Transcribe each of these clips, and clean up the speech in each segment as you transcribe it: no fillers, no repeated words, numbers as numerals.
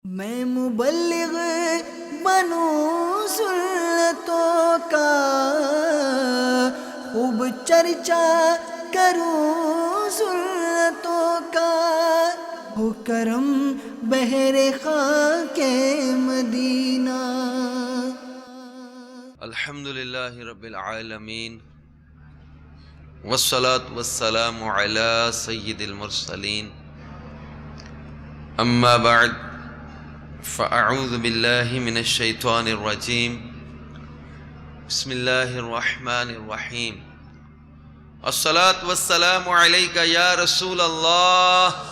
میں مبلغ بنوں سنتوں کا، خوب چرچا کروں سنتوں کا، ہو کرم بہر خاک مدینہ۔ الحمد للہ رب العالمین والصلاة والسلام علی سید المرسلین، اما بعد فاعوذ باللہ من الشیطان الرجیم، بسم اللہ الرحمن الرحیم۔ الصلاة والسلام علیک یا رسول اللہ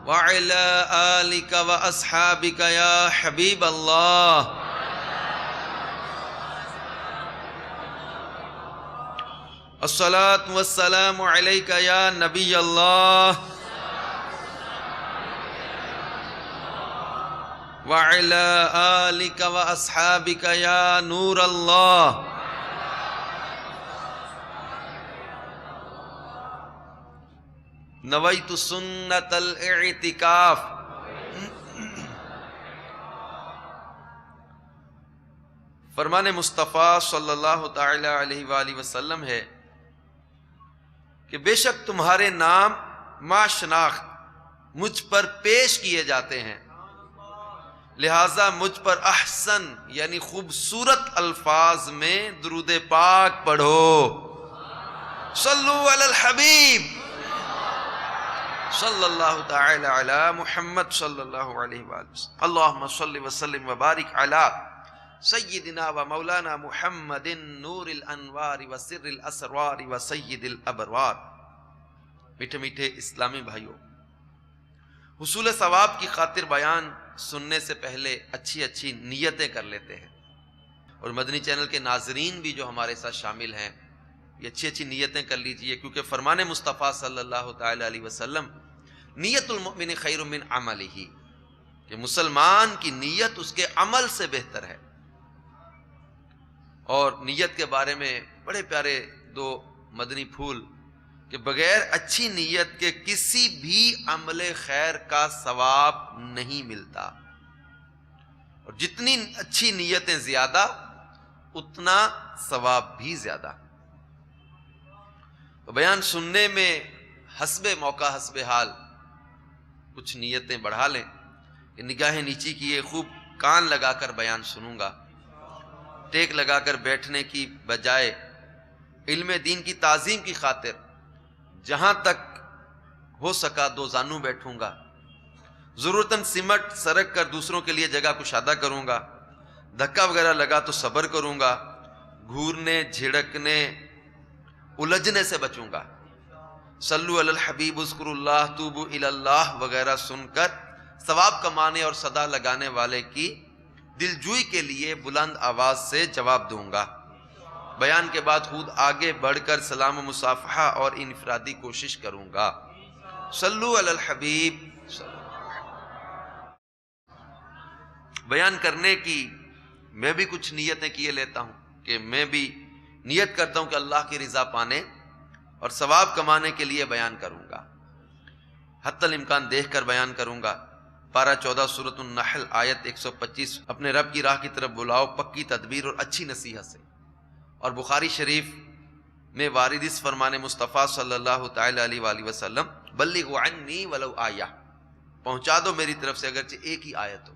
وعلی آلک واصحابک یا حبیب اللہ۔ الصلاة والسلام علیک یا نبی اللہ وعلی آلک واصحابک یا نور اللہ۔ نویت سنت الاعتکاف۔ فرمان مصطفیٰ صلی اللہ تعالی علیہ وآلہ وسلم ہے کہ بے شک تمہارے نام ما شناخت مجھ پر پیش کیے جاتے ہیں، لہٰذا مجھ پر احسن یعنی خوبصورت الفاظ میں درود پاک پڑھو۔ صلو علی الحبیب صلی اللہ تعالی علی محمد صلی اللہ علیہ وآلہ وسلم۔ اللہم صلی وسلم وبارک علی سیدنا و مولانا محمد نور الانوار و سر الاسرار و سید الابرار۔ میٹھے میٹھے اسلامی بھائیوں، حصول ثواب کی خاطر بیان سننے سے پہلے اچھی اچھی نیتیں کر لیتے ہیں، اور مدنی چینل کے ناظرین بھی جو ہمارے ساتھ شامل ہیں یہ اچھی اچھی نیتیں کر لیجئے، کیونکہ فرمان مصطفیٰ صلی اللہ تعالی علیہ وسلم نیت المؤمن خیر من عملہ، کہ مسلمان کی نیت اس کے عمل سے بہتر ہے۔ اور نیت کے بارے میں بڑے پیارے دو مدنی پھول کہ بغیر اچھی نیت کے کسی بھی عمل خیر کا ثواب نہیں ملتا، اور جتنی اچھی نیتیں زیادہ اتنا ثواب بھی زیادہ۔ تو بیان سننے میں حسب موقع حسب حال کچھ نیتیں بڑھا لیں کہ نگاہیں نیچی کیے خوب کان لگا کر بیان سنوں گا، ٹیک لگا کر بیٹھنے کی بجائے علم دین کی تعظیم کی خاطر جہاں تک ہو سکا دو زانوں بیٹھوں گا، ضرورتاً سمٹ سرک کر دوسروں کے لیے جگہ کشادہ کروں گا، دھکا وغیرہ لگا تو صبر کروں گا، گھورنے جھڑکنے الجھنے سے بچوں گا، صلو علی الحبیب اذکر اللہ توبو الی اللہ وغیرہ سن کر ثواب کمانے اور صدا لگانے والے کی دلجوئی کے لیے بلند آواز سے جواب دوں گا۔ بیان کے بعد خود آگے بڑھ کر سلام و مصافحہ اور انفرادی کوشش کروں گا۔ صلو علی الحبیب۔ بیان کرنے کی میں بھی کچھ نیتیں کیے لیتا ہوں کہ میں بھی نیت کرتا ہوں کہ اللہ کی رضا پانے اور ثواب کمانے کے لیے بیان کروں گا، حتی الامکان دیکھ کر بیان کروں گا۔ پارہ 14 سورۃ النحل آیت 125، اپنے رب کی راہ کی طرف بلاؤ پکی تدبیر اور اچھی نصیحت سے۔ اور بخاری شریف میں وارد اس فرمان مصطفیٰ صلی اللہ تعالی علیہ وآلہ وسلم، بلغوا عنی ولو آیہ، پہنچا دو میری طرف سے اگرچہ ایک ہی آیت ہو۔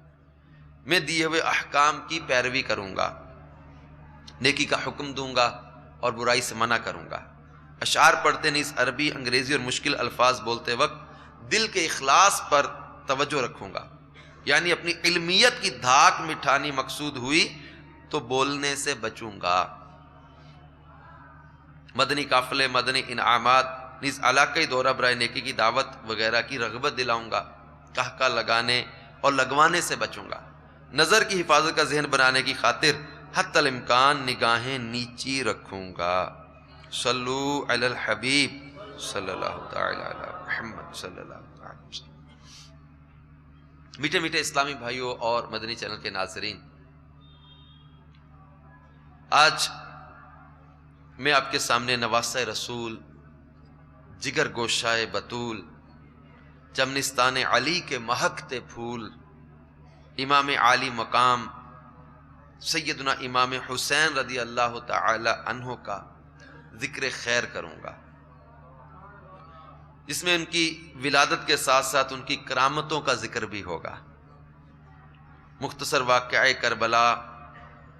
میں دیے ہوئے احکام کی پیروی کروں گا، نیکی کا حکم دوں گا اور برائی سے منع کروں گا۔ اشعار پڑھتے نیز عربی، انگریزی اور مشکل الفاظ بولتے وقت دل کے اخلاص پر توجہ رکھوں گا، یعنی اپنی علمیت کی دھاک مٹھانی مقصود ہوئی تو بولنے سے بچوں گا۔ مدنی قافلے، مدنی انعامات نیز علاقائی دورہ برائے نیکی کی دعوت وغیرہ کی رغبت دلاؤں گا، قہقہ لگانے اور لگوانے سے بچوں گا۔ نظر کی حفاظت کا ذہن بنانے کی خاطر حتی الامکان نگاہیں نیچی رکھوں گا۔ صلو علی الحبیب صلی اللہ تعالی علی محمد صلی اللہ علیہ وسلم۔ میٹھے میٹھے اسلامی بھائیوں اور مدنی چینل کے ناظرین، آج میں آپ کے سامنے نواسہ رسول، جگر گوشائے بطول، چمنستان علی کے مہکتے پھول امام عالی مقام سیدنا امام حسین رضی اللہ تعالی عنہ کا ذکر خیر کروں گا، جس میں ان کی ولادت کے ساتھ ساتھ ان کی کرامتوں کا ذکر بھی ہوگا، مختصر واقعہ کربلا،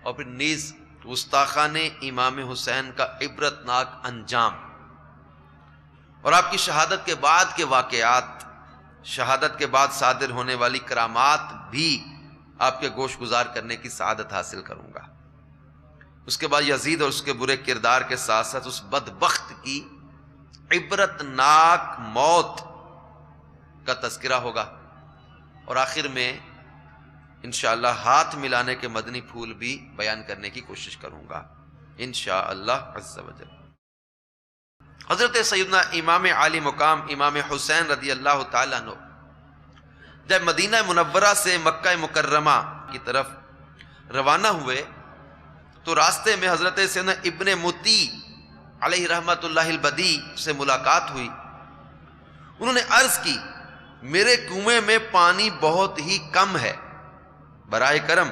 اور پھر نیز گستاخان امام حسین کا عبرتناک انجام، اور آپ کی شہادت کے بعد کے واقعات، شہادت کے بعد صادر ہونے والی کرامات بھی آپ کے گوش گزار کرنے کی سعادت حاصل کروں گا۔ اس کے بعد یزید اور اس کے برے کردار کے ساتھ ساتھ اس بدبخت کی عبرتناک موت کا تذکرہ ہوگا، اور آخر میں انشاءاللہ ہاتھ ملانے کے مدنی پھول بھی بیان کرنے کی کوشش کروں گا انشاءاللہ عز و جل۔ حضرت سیدنا امام عالی مقام امام حسین رضی اللہ تعالیٰ عنہ جب مدینہ منورہ سے مکہ مکرمہ کی طرف روانہ ہوئے تو راستے میں حضرت سیدنا ابن متی علیہ رحمت اللہ البدی سے ملاقات ہوئی۔ انہوں نے عرض کی، میرے کنویں میں پانی بہت ہی کم ہے، برائے کرم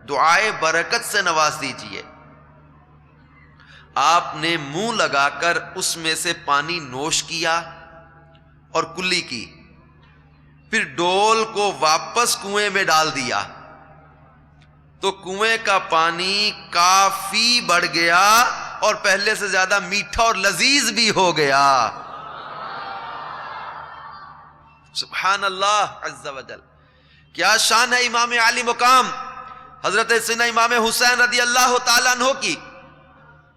دعائے برکت سے نواز دیجئے۔ آپ نے منہ لگا کر اس میں سے پانی نوش کیا اور کلی کی، پھر ڈول کو واپس کنویں میں ڈال دیا تو کنویں کا پانی کافی بڑھ گیا اور پہلے سے زیادہ میٹھا اور لذیذ بھی ہو گیا۔ سبحان اللہ عز و جل، کیا شان ہے امام عالی مقام حضرت سیدنا امام حسین رضی اللہ تعالیٰ عنہ کی،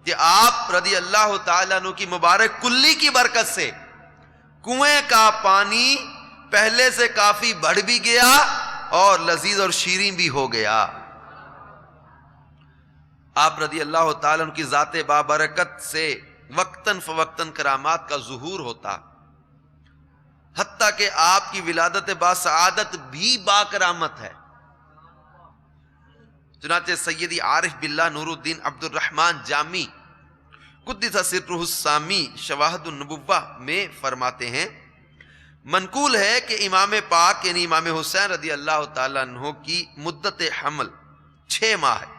کہ آپ رضی اللہ تعالیٰ عنہ کی مبارک کلی کی برکت سے کنویں کا پانی پہلے سے کافی بڑھ بھی گیا اور لذیذ اور شیریں بھی ہو گیا۔ آپ رضی اللہ تعالیٰ عنہ کی ذات بابرکت سے وقتاً فوقتاً کرامات کا ظہور ہوتا، حتیٰ کہ آپ کی ولادت باسعادت بھی با کرامت ہے۔ چنانچہ سیدی عارف باللہ نور الدین عبد الرحمن جامی قدس سرہ السامی شواہد النبوہ میں فرماتے ہیں، منقول ہے کہ امام پاک یعنی امام حسین رضی اللہ تعالیٰ عنہ کی مدت حمل 6 ماہ ہے۔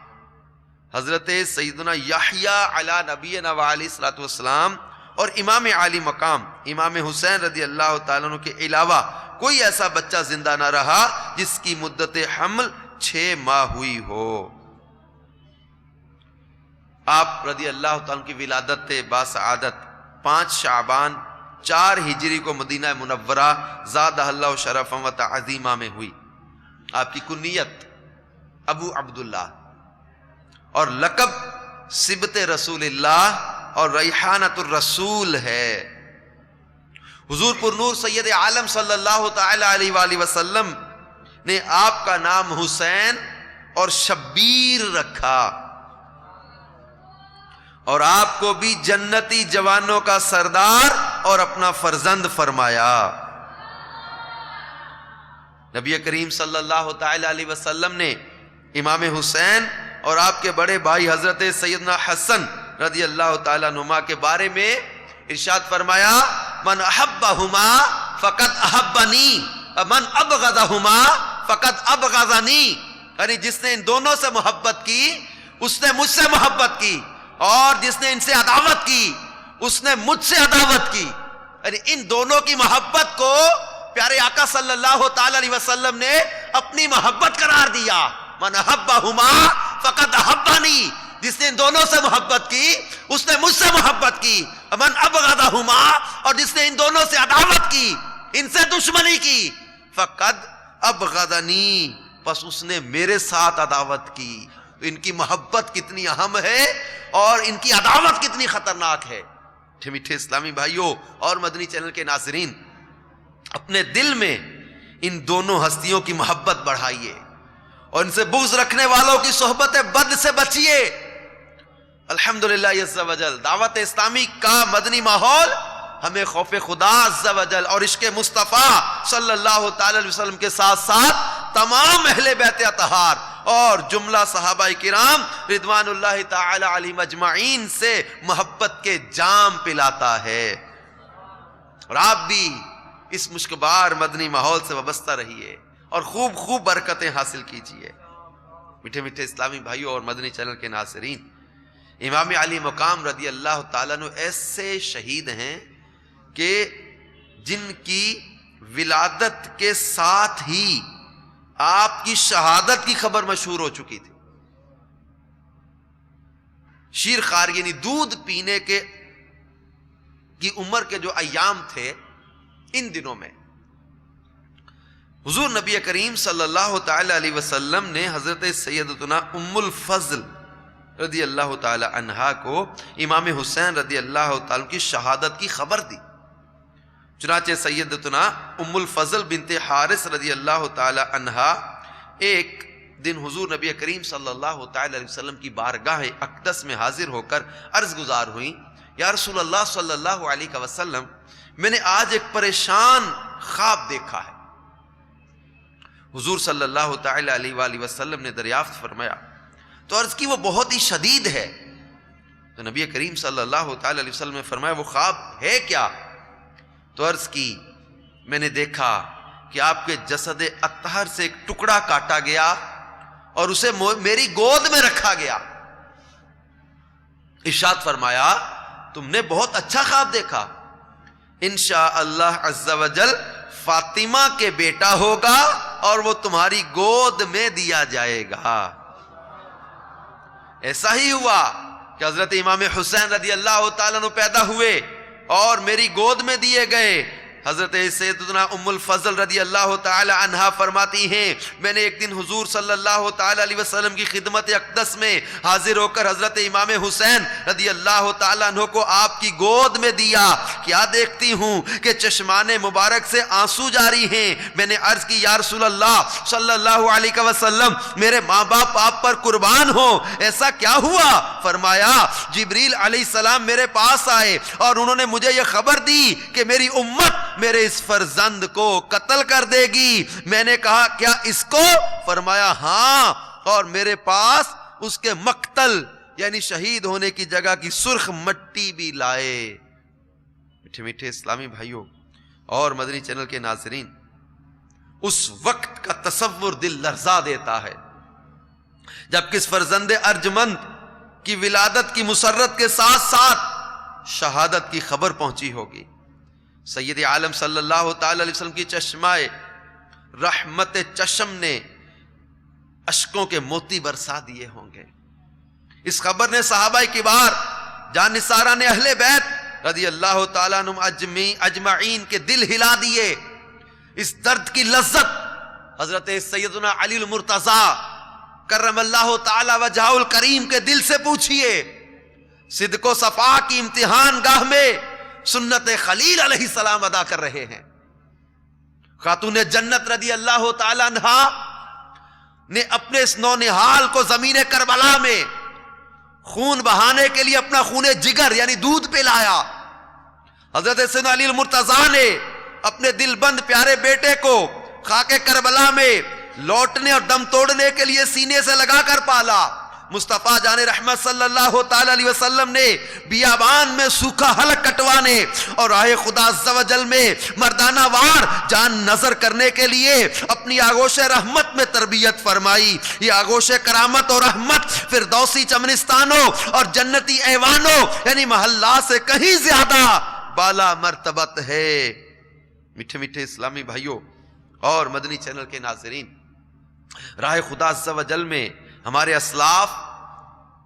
حضرت سیدنا یحییٰ علی نبینا وعلیہ الصلوۃ والسلام اور امام عالی مقام امام حسین رضی اللہ تعالیٰ عنہ کے علاوہ کوئی ایسا بچہ زندہ نہ رہا جس کی مدت حمل 6 ماہ ہوئی ہو۔ آپ رضی اللہ تعالیٰ کی ولادت باسعادت 5 شعبان 4 ہجری کو مدینہ منورہ زادہ اللہ شرفا و تعظیمہ میں ہوئی۔ آپ کی کنیت ابو عبداللہ اور لقب سبط رسول اللہ اور ریحانۃ الرسول ہے۔ حضور پر نور سید عالم صلی اللہ تعالی علیہ وآلہ وسلم نے آپ کا نام حسین اور شبیر رکھا، اور آپ کو بھی جنتی جوانوں کا سردار اور اپنا فرزند فرمایا۔ نبی کریم صلی اللہ تعالی علیہ وسلم نے امام حسین اور آپ کے بڑے بھائی حضرت سیدنا حسن رضی اللہ تعالیٰ عنہما کے بارے میں ارشاد فرمایا، من احبہما فقد احبنی ومن ابغضہما فقد ابغضنی، یعنی جس نے ان دونوں سے محبت کی اس نے مجھ سے محبت کی، اور جس نے ان سے عداوت کی اس نے مجھ سے عداوت کی۔ یعنی ان دونوں کی محبت کو پیارے آقا صلی اللہ تعالی علیہ وسلم نے اپنی محبت قرار دیا۔ من احبہما فقد احبنی، جس نے ان دونوں سے محبت کی اس نے مجھ سے محبت کی، من ابغضہما، اور جس نے ان دونوں سے عداوت کی ان سے دشمنی کی، فقد ابغضنی، پس اس نے میرے ساتھ عداوت کی۔ ان کی محبت کتنی اہم ہے اور ان کی عداوت کتنی خطرناک ہے۔ میٹھے اسلامی بھائیوں اور مدنی چینل کے ناظرین، اپنے دل میں ان دونوں ہستیوں کی محبت بڑھائیے اور ان سے بغض رکھنے والوں کی صحبت بد سے بچیے۔ الحمدللہ عز و جل دعوت اسلامی کا مدنی ماحول ہمیں خوف خدا عز و جل اور عشق مصطفیٰ صلی اللہ تعالی علیہ وسلم کے ساتھ ساتھ تمام اہل بیت اطہار اور جملہ صحابہ کرام رضوان اللہ تعالی علیہم اجمعین سے محبت کے جام پلاتا ہے۔ اور آپ بھی اس مشکبار مدنی ماحول سے وابستہ رہیے اور خوب خوب برکتیں حاصل کیجیے۔ میٹھے میٹھے اسلامی بھائیوں اور مدنی چینل کے ناظرین، امام علی مقام رضی اللہ تعالیٰ عنہ ایسے شہید ہیں کہ جن کی ولادت کے ساتھ ہی آپ کی شہادت کی خبر مشہور ہو چکی تھی۔ شیر خوار یعنی دودھ پینے کی عمر کے جو ایام تھے، ان دنوں میں حضور نبی کریم صلی اللہ تعالی علیہ وسلم نے حضرت سیدتنا ام الفضل رضی اللہ تعالی عنہا کو امام حسین رضی اللہ تعالی کی شہادت کی خبر دی۔ چنانچہ سیدتنا ام الفضل بنت حارث رضی اللہ تعالی عنہا ایک دن حضور نبی کریم صلی اللہ تعالی علیہ وسلم کی بارگاہ اقدس میں حاضر ہو کر عرض گزار ہوئی، یا رسول اللہ صلی اللہ علیہ وسلم، میں نے آج ایک پریشان خواب دیکھا ہے۔ حضور صلی اللہ تعالی علیہ وآلہ وسلم نے دریافت فرمایا تو عرض کی وہ بہت ہی شدید ہے۔ تو نبی کریم صلی اللہ تعالی علیہ وسلم نے فرمایا وہ خواب ہے کیا؟ تو عرض کی میں نے دیکھا کہ آپ کے جسد اطہر سے ایک ٹکڑا کاٹا گیا اور اسے میری گود میں رکھا گیا۔ ارشاد فرمایا تم نے بہت اچھا خواب دیکھا، انشاءاللہ عز و جل فاطمہ کے بیٹا ہوگا اور وہ تمہاری گود میں دیا جائے گا۔ ایسا ہی ہوا کہ حضرت امام حسین رضی اللہ تعالیٰ عنہ پیدا ہوئے اور میری گود میں دیے گئے۔ حضرت سیدتنا ام الفضل رضی اللہ تعالی عنہا فرماتی ہیں میں نے ایک دن حضور صلی اللہ تعالی علیہ وسلم کی خدمت اقدس میں حاضر ہو کر حضرت امام حسین رضی اللہ تعالی عنہ کو آپ کی گود میں دیا، کیا دیکھتی ہوں کہ چشمان مبارک سے آنسو جاری ہیں۔ میں نے عرض کی یا رسول اللہ صلی اللہ علیہ وسلم، میرے ماں باپ آپ پر قربان ہو، ایسا کیا ہوا؟ فرمایا جبریل علیہ السلام میرے پاس آئے اور انہوں نے مجھے یہ خبر دی کہ میری امت میرے اس فرزند کو قتل کر دے گی۔ میں نے کہا کیا اس کو؟ فرمایا ہاں، اور میرے پاس اس کے مقتل یعنی شہید ہونے کی جگہ کی سرخ مٹی بھی لائے۔ میٹھے میٹھے اسلامی بھائیوں اور مدنی چینل کے ناظرین، اس وقت کا تصور دل لرزا دیتا ہے جب کس فرزند ارجمند کی ولادت کی مسرت کے ساتھ ساتھ شہادت کی خبر پہنچی ہوگی۔ سید عالم صلی اللہ تعالی علیہ وسلم کی چشمائے رحمت چشم نے اشکوں کے موتی برسا دیے ہوں گے۔ اس خبر نے صحابہ کبار جان نثاران اہل بیت رضی اللہ تعالیٰ عنہم اجمعین کے دل ہلا دیے۔ اس درد کی لذت حضرت سیدنا علی المرتضیٰ کرم اللہ تعالی وجہہ الکریم کے دل سے پوچھئے۔ صدق و صفا کی امتحان گاہ میں سنت خلیل علیہ السلام ادا کر رہے ہیں۔ خاتون جنت رضی اللہ تعالی عنہا نے اپنے اس نونہال کو زمین کربلا میں خون بہانے کے لیے اپنا خون جگر یعنی دودھ پلایا۔ حضرت سیدنا علی المرتضیٰ نے اپنے دل بند پیارے بیٹے کو خاک کربلا میں لوٹنے اور دم توڑنے کے لیے سینے سے لگا کر پالا۔ مصطفیٰ جان رحمت صلی اللہ تعالی علیہ وسلم نے بیابان میں سوکھا حلق کٹوانے اور راہ خدا عز و جل میں مردانہ وار جان نظر کرنے کے لیے اپنی آغوش رحمت میں تربیت فرمائی۔ یہ آغوش کرامت اور رحمت فردوسی چمنستانوں اور جنتی ایوانوں یعنی محلہ سے کہیں زیادہ بالا مرتبت ہے۔ میٹھے میٹھے اسلامی بھائیوں اور مدنی چینل کے ناظرین، راہ خدا عز و جل میں ہمارے اسلاف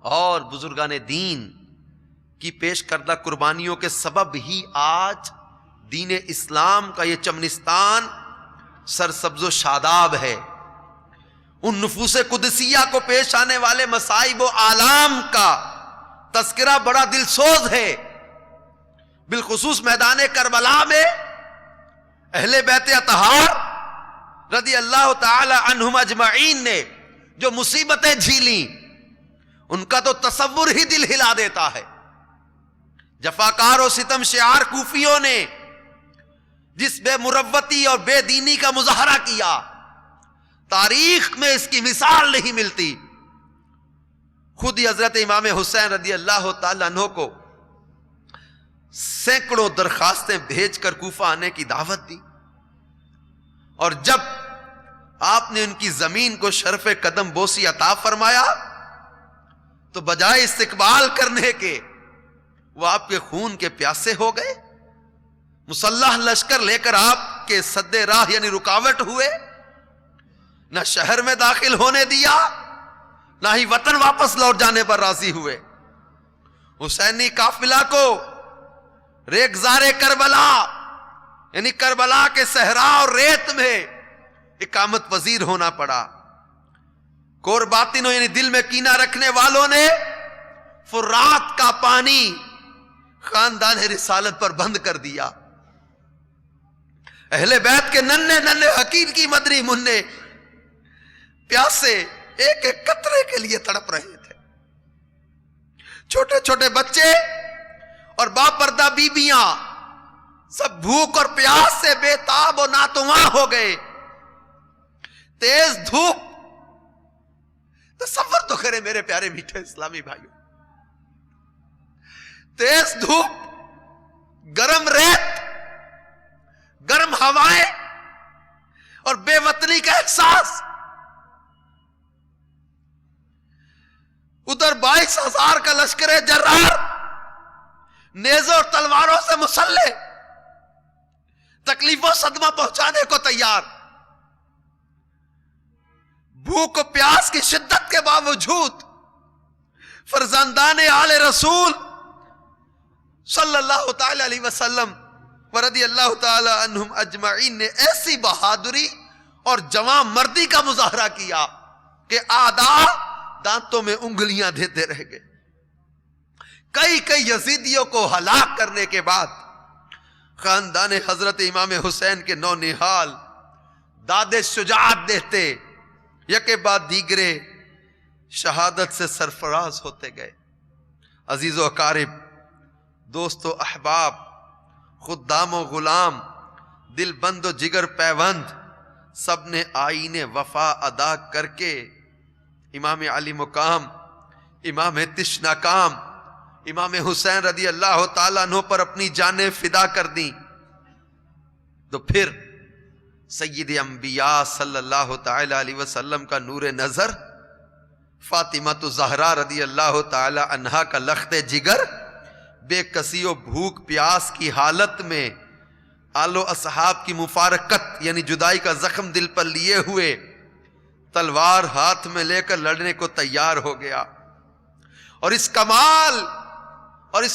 اور بزرگان دین کی پیش کردہ قربانیوں کے سبب ہی آج دین اسلام کا یہ چمنستان سرسبز و شاداب ہے۔ ان نفوس قدسیہ کو پیش آنے والے مصائب و آلام کا تذکرہ بڑا دلسوز ہے۔ بالخصوص میدان کربلا میں اہل بیت اطہار رضی اللہ تعالی عنہم اجمعین نے جو مصیبتیں جھیلیں ان کا تو تصور ہی دل ہلا دیتا ہے۔ جفاکار و ستم شعار کوفیوں نے جس بے مروتی اور بے دینی کا مظاہرہ کیا، تاریخ میں اس کی مثال نہیں ملتی۔ خود ہی حضرت امام حسین رضی اللہ تعالی عنہ کو سینکڑوں درخواستیں بھیج کر کوفہ آنے کی دعوت دی، اور جب آپ نے ان کی زمین کو شرف قدم بوسی عطا فرمایا تو بجائے استقبال کرنے کے وہ آپ کے خون کے پیاسے ہو گئے. مسلح لشکر لے کر آپ کے سد راہ یعنی رکاوٹ ہوئے، نہ شہر میں داخل ہونے دیا، نہ ہی وطن واپس لوٹ جانے پر راضی ہوئے. حسینی قافلہ کو ریگزار کربلا یعنی کربلا کے صحرا اور ریت میں اقامت پذیر ہونا پڑا. کور باطنوں یعنی دل میں کینہ رکھنے والوں نے فرات کا پانی خاندان رسالت پر بند کر دیا. اہل بیت کے ننھے ننھے حقیر کی مدنی مننے پیاسے ایک ایک قطرے کے لیے تڑپ رہے تھے. چھوٹے چھوٹے بچے اور باپردہ بیبیاں سب بھوک اور پیاس سے بے تاب و ناتواں ہو گئے. تیز دھوپ، تصور تو کرے میرے پیارے میٹھے اسلامی بھائیوں، تیز دھوپ، گرم ریت، گرم ہوائیں اور بے وطنی کا احساس. ادھر 22,000 کا لشکر جرار نیزوں اور تلواروں سے مسلح، تکلیف و صدمہ پہنچانے کو تیار. بھوک و پیاس کی شدت کے باوجود فرزندان آل رسول صلی اللہ تعالی علیہ وسلم ورضی اللہ تعالی عنہم اجمعین نے ایسی بہادری اور جواں مردی کا مظاہرہ کیا کہ اعداء دانتوں میں انگلیاں دیتے رہ گئے. کئی یزیدیوں کو ہلاک کرنے کے بعد خاندان حضرت امام حسین کے نو نہال داد شجاعت دیتے یکے بعد دیگرے شہادت سے سرفراز ہوتے گئے. عزیز و اقارب، دوست و احباب، خدام و غلام، دل بند و جگر پیوند، سب نے آئین وفا ادا کر کے امام علی مقام، امام تشنا کام، امام حسین رضی اللہ تعالیٰ عنہ پر اپنی جانیں فدا کر دیں. تو پھر سید انبیاء صلی اللہ تعالی علیہ وسلم کا نور نظر فاطمہ الزہرا رضی اللہ تعالی عنہا کا لخت جگر بے کسی و بھوک پیاس کی حالت میں آل و اصحاب کی مفارقت یعنی جدائی کا زخم دل پر لیے ہوئے تلوار ہاتھ میں لے کر لڑنے کو تیار ہو گیا. اور اس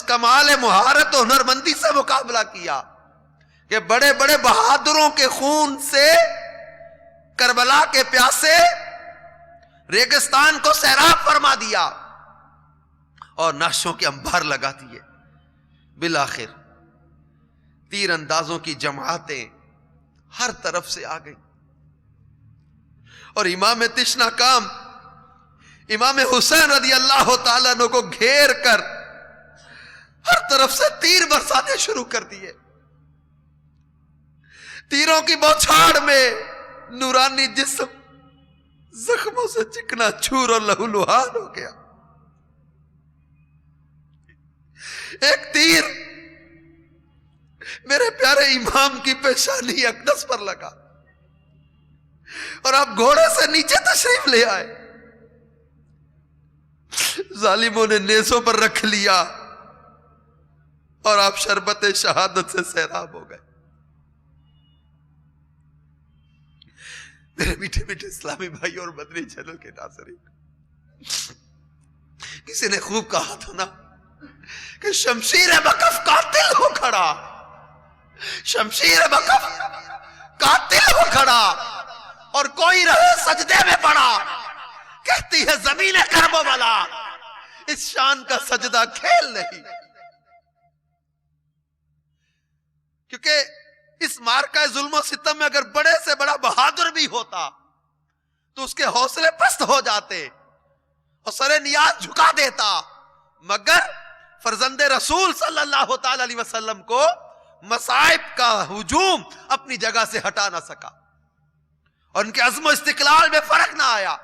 کمال مہارت و ہنرمندی سے مقابلہ کیا کہ بڑے بڑے بہادروں کے خون سے کربلا کے پیاسے ریگستان کو سیراب فرما دیا اور نعشوں کے انبار لگا دیے. بالآخر تیر اندازوں کی جماعتیں ہر طرف سے آ گئی اور امام تشنا کام امام حسین رضی اللہ تعالیٰ عنہ کو گھیر کر ہر طرف سے تیر برسانے شروع کر دیے. تیروں کی بوچھاڑ میں نورانی جسم زخموں سے چکنا چور اور لہو لہان ہو گیا. ایک تیر میرے پیارے امام کی پیشانی اقدس پر لگا اور آپ گھوڑے سے نیچے تشریف لے آئے. ظالموں نے نیزوں پر رکھ لیا اور آپ شربت شہادت سے سیراب ہو گئے. میرے میٹھے میٹھے اسلامی بھائی اور مدنی چینل کے ناظرین، کسی نے خوب کہا تھا نا کہ شمشیر بکف قاتل ہو کھڑا، شمشیر بکف قاتل ہو کھڑا اور کوئی رہے سجدے میں پڑا. کہتی ہے زمین کرب و بلا اس شان کا سجدہ کھیل نہیں. کیونکہ اس مارکہ ظلم و ستم میں اگر بڑے سے بڑا بہادر بھی ہوتا تو اس کے حوصلے پست ہو جاتے اور سر نیاز جھکا دیتا، مگر فرزند رسول صلی اللہ تعالی علیہ وسلم کو مصائب کا ہجوم اپنی جگہ سے ہٹا نہ سکا اور ان کے عزم و استقلال میں فرق نہ آیا.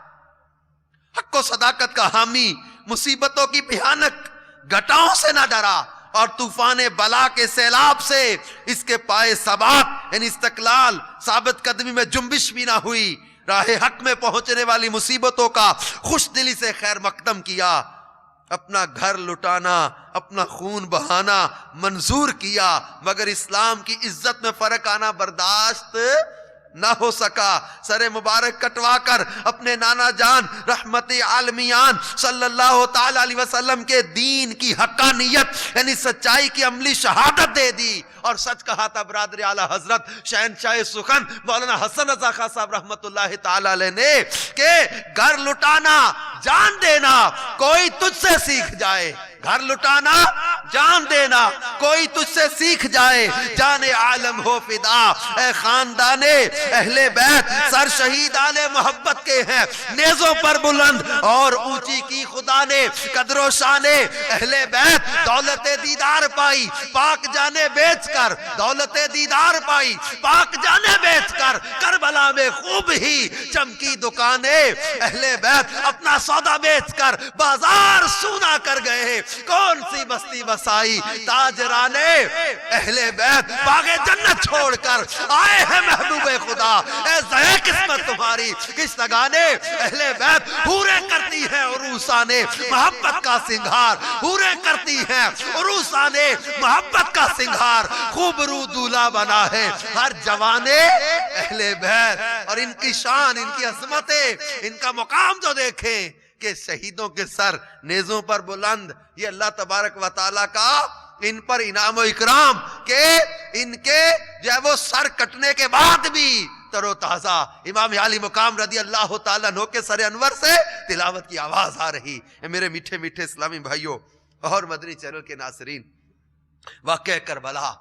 حق و صداقت کا حامی مصیبتوں کی بھیانک گھٹاؤں سے نہ ڈرا اور طوفان بلا کے سیلاب سے اس کے پائے ثبات یعنی استقلال، ثابت قدمی میں جنبش بھی نہ ہوئی، راہ حق میں پہنچنے والی مصیبتوں کا خوش دلی سے خیر مقدم کیا، اپنا گھر لٹانا، اپنا خون بہانا منظور کیا، مگر اسلام کی عزت میں فرق آنا برداشت نہ ہو سکا۔ سر مبارک کٹوا کر اپنے نانا جان رحمت عالمیان صلی اللہ تعالی علیہ وسلم کے دین کی حقانیت یعنی سچائی کی عملی شہادت دے دی، اور سچ کہا تھا برادر اعلیٰ حضرت شہنشاہ سخن مولانا حسن رضا خان صاحب رحمت اللہ تعالی علیہ نے کہ گھر لٹانا جان دینا کوئی تجھ سے سیکھ جائے، گھر لٹانا جان دینا کوئی تجھ سے سیکھ جائے، جان عالم ہو فدا اے خاندان اہل بیت، سر شہیدان محبت کے ہیں نیزوں پر بلند اور اونچی کی خدا نے قدر و شان اہل بیت، دولت دیدار پائی پاک جانے بیچ کر، دولت دیدار پائی پاک جانے بیچ کر، کربلا میں خوب ہی چمکی دکانیں، اہل بیت اپنا سودا بیچ کر بازار سونا کر گئے، کون سی بستی بسائی تاجرانے اہل بیت باغ جنت چھوڑ کر آئے ہیں محبوب خدا، اے زہے قسمت تمہاری کس نگانے اہل بیت پورے کرتی ہیں عروسانے محبت کا سنگھار، پورے کرتی ہیں عروسانے محبت کا سنگھار، خوب رو دولہ بنا ہے ہر جوانے اہل بیت، اور ان کی شان، ان کی عظمتیں، ان کا مقام جو دیکھیں کہ شہیدوں کے سر نیزوں پر بلند، یہ اللہ تبارک و تعالیٰ کا ان پر انعام و اکرام کہ ان کے جو ہے وہ سر کٹنے کے بعد بھی تر و تازہ امام عالی مقام رضی اللہ تعالیٰ عنہ کے سر انور سے تلاوت کی آواز آ رہی ہے۔ میرے میٹھے میٹھے اسلامی بھائیوں اور مدنی چینل کے ناظرین، واقعہ کربلا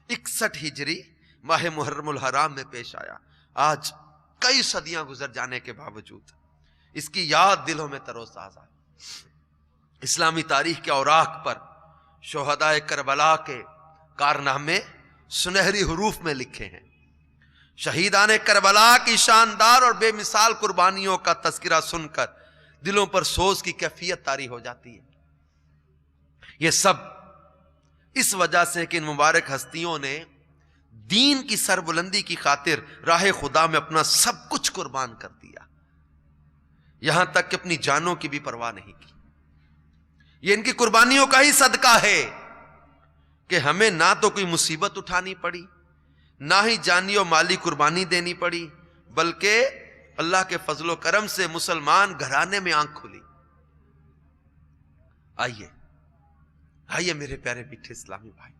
61 ہجری ماہ محرم الحرام میں پیش آیا۔ آج کئی صدیاں گزر جانے کے باوجود اس کی یاد دلوں میں تر و تازہ ہے۔ اسلامی تاریخ کے اوراق پر شہداء کربلا کے کارنامے سنہری حروف میں لکھے ہیں۔ شہیدان کربلا کی شاندار اور بے مثال قربانیوں کا تذکرہ سن کر دلوں پر سوز کی کیفیت طاری ہو جاتی ہے۔ یہ سب اس وجہ سے کہ ان مبارک ہستیوں نے دین کی سربلندی کی خاطر راہ خدا میں اپنا سب کچھ قربان کر دیا، یہاں تک کہ اپنی جانوں کی بھی پرواہ نہیں کی۔ یہ ان کی قربانیوں کا ہی صدقہ ہے کہ ہمیں نہ تو کوئی مصیبت اٹھانی پڑی، نہ ہی جانی و مالی قربانی دینی پڑی، بلکہ اللہ کے فضل و کرم سے مسلمان گھرانے میں آنکھ کھلی۔ آئیے میرے پیارے میٹھے اسلامی بھائی،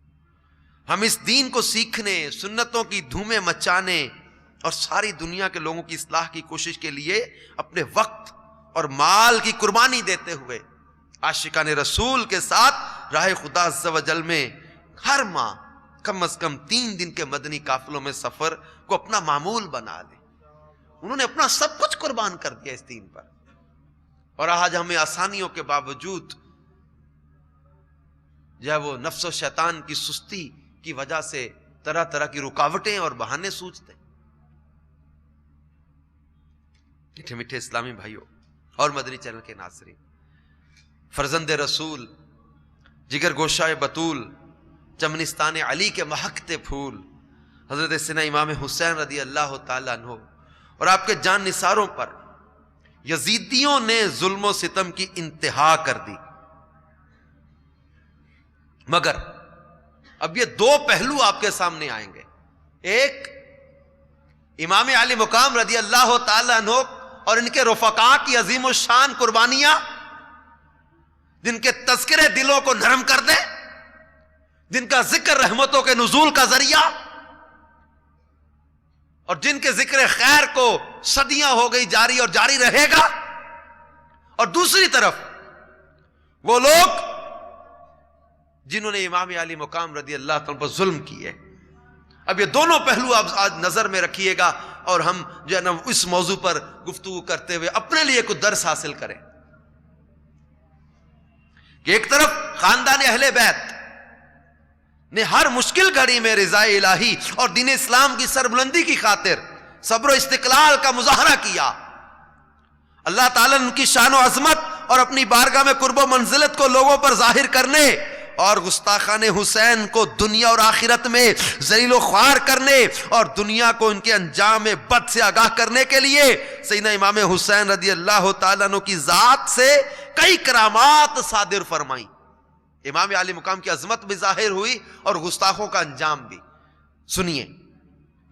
ہم اس دین کو سیکھنے، سنتوں کی دھومیں مچانے اور ساری دنیا کے لوگوں کی اصلاح کی کوشش کے لیے اپنے وقت اور مال کی قربانی دیتے ہوئے عاشقان رسول کے ساتھ راہ خدا عز و جل میں ہر ماہ کم از کم 3 دن کے مدنی قافلوں میں سفر کو اپنا معمول بنا لے۔ انہوں نے اپنا سب کچھ قربان کر دیا اس دین پر، اور آج ہمیں آسانیوں کے باوجود جو ہے وہ نفس و شیطان کی سستی کی وجہ سے طرح طرح کی رکاوٹیں اور بہانے سوچتے ہیں۔ میٹھے میٹھے اسلامی بھائیوں اور مدنی چینل کے ناظرین، فرزند رسول، جگر گوشہ بطول، چمنستان علی کے مہکتے پھول حضرت سیدنا امام حسین رضی اللہ تعالیٰ عنہ اور آپ کے جان نثاروں پر یزیدیوں نے ظلم و ستم کی انتہا کر دی۔ مگر اب یہ 2 پہلو آپ کے سامنے آئیں گے، ایک امام علی مقام رضی اللہ تعالیٰ عنہ اور ان کے رفقاء کی عظیم الشان قربانیاں جن کے تذکرے دلوں کو نرم کر دے، جن کا ذکر رحمتوں کے نزول کا ذریعہ اور جن کے ذکر خیر کو صدیاں ہو گئی جاری اور جاری رہے گا، اور دوسری طرف وہ لوگ جنہوں نے امام علی مقام رضی اللہ تعالیٰ پر ظلم کیے۔ اب یہ دونوں پہلو آپ آج نظر میں رکھیے گا، اور ہم جو ہے نا اس موضوع پر گفتگو کرتے ہوئے اپنے لیے کچھ درس حاصل کریں کہ ایک طرف خاندان اہل بیت نے ہر مشکل گھڑی میں رضا الہی اور دین اسلام کی سربلندی کی خاطر صبر و استقلال کا مظاہرہ کیا۔ اللہ تعالیٰ نے ان کی شان و عظمت اور اپنی بارگاہ میں قرب و منزلت کو لوگوں پر ظاہر کرنے اور گستاخان حسین کو دنیا اور آخرت میں ذلیل و خوار کرنے اور دنیا کو ان کے انجام بد سے آگاہ کرنے کے لیے سیدنا امام حسین رضی اللہ تعالیٰ عنہ کی ذات سے کئی کرامات صادر فرمائیں. امام عالی مقام کی عظمت بھی ظاہر ہوئی اور گستاخوں کا انجام بھی. سنیے،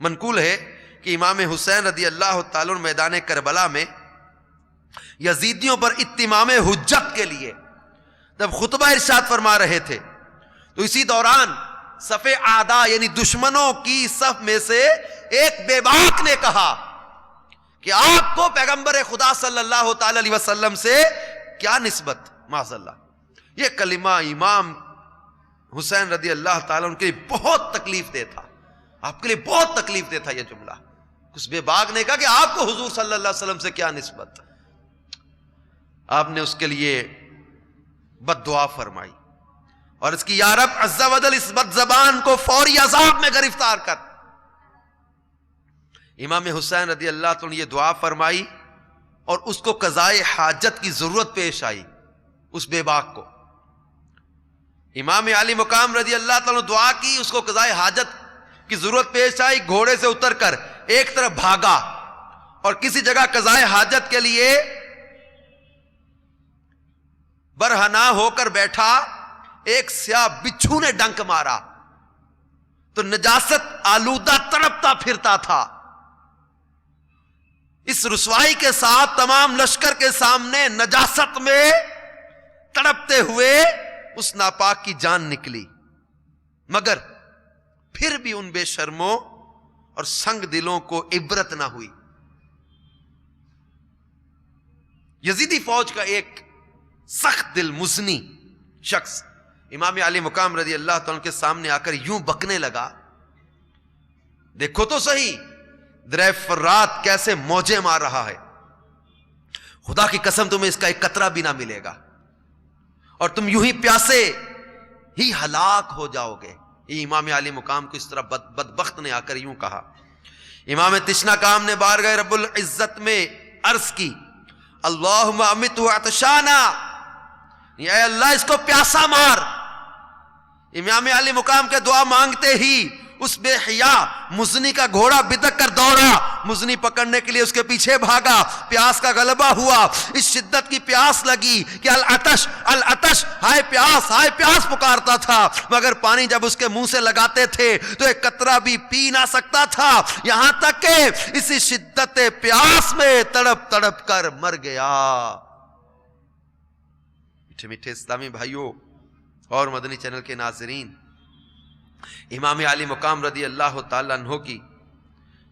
منقول ہے کہ امام حسین رضی اللہ تعالیٰ عنہ میدان کربلا میں یزیدیوں پر اتمام حجت کے لیے جب خطبہ ارشاد فرما رہے تھے تو اسی دوران صف اعداء یعنی دشمنوں کی صف میں سے ایک بے باک نے کہا کہ آپ کو پیغمبر خدا صلی اللہ تعالی علیہ وسلم سے کیا نسبت. معاذ اللہ. یہ کلمہ امام حسین رضی اللہ تعالیٰ ان کے لیے بہت تکلیف دہ تھا. آپ کے لیے بہت تکلیف دہ تھا یہ جملہ. اس بے باک نے کہا کہ آپ کو حضور صلی اللہ علیہ وسلم سے کیا نسبت. آپ نے اس کے لیے بد دعا فرمائی اور اس کی یا رب عز و جل اس بد زبان کو فوری عذاب میں گرفتار کر. امام حسین رضی اللہ تعالیٰ نے یہ دعا فرمائی اور اس کو قضائے حاجت کی ضرورت پیش آئی. اس بے باک کو امام علی مقام رضی اللہ تعالیٰ نے دعا کی, اس کو قضائے حاجت کی ضرورت پیش آئی. گھوڑے سے اتر کر ایک طرف بھاگا اور کسی جگہ قضائے حاجت کے لیے برہنہ ہو کر بیٹھا. ایک سیاہ بچھو نے ڈنک مارا تو نجاست آلودہ تڑپتا پھرتا تھا. اس رسوائی کے ساتھ تمام لشکر کے سامنے نجاست میں تڑپتے ہوئے اس ناپاک کی جان نکلی. مگر پھر بھی ان بے شرموں اور سنگ دلوں کو عبرت نہ ہوئی. یزیدی فوج کا ایک سخت دل مزنی شخص امام علی مقام رضی اللہ تعالیٰ کے سامنے آ کر یوں بکنے لگا, دیکھو تو صحیح درہ فرات کیسے موجیں مار رہا ہے. خدا کی قسم تمہیں اس کا ایک قطرہ بھی نہ ملے گا اور تم یوں ہی پیاسے ہی ہلاک ہو جاؤ گے. یہ امام علی مقام کو اس طرح بدبخت نے آ کر یوں کہا. امام تشنا کام نے بارگاہ رب العزت میں عرض کی, اللہم امتہ عطشانا, اے اللہ اس کو پیاسا مار. امام علی مقام کے دعا مانگتے ہی اس بے حیا مزنی کا گھوڑا بدک کر دوڑا, مزنی پکڑنے کے لیے اس کے پیچھے بھاگا. پیاس کا غلبہ ہوا, اس شدت کی پیاس لگی کہ العطش العطش, ہائے پیاس پکارتا تھا. مگر پانی جب اس کے منہ سے لگاتے تھے تو ایک قطرہ بھی پی نہ سکتا تھا, یہاں تک کہ اسی شدت پیاس میں تڑپ تڑپ کر مر گیا. میٹھے میٹھے اسلامی بھائیوں اور مدنی چینل کے ناظرین, امام علی مقام رضی اللہ تعالیٰ عنہ کی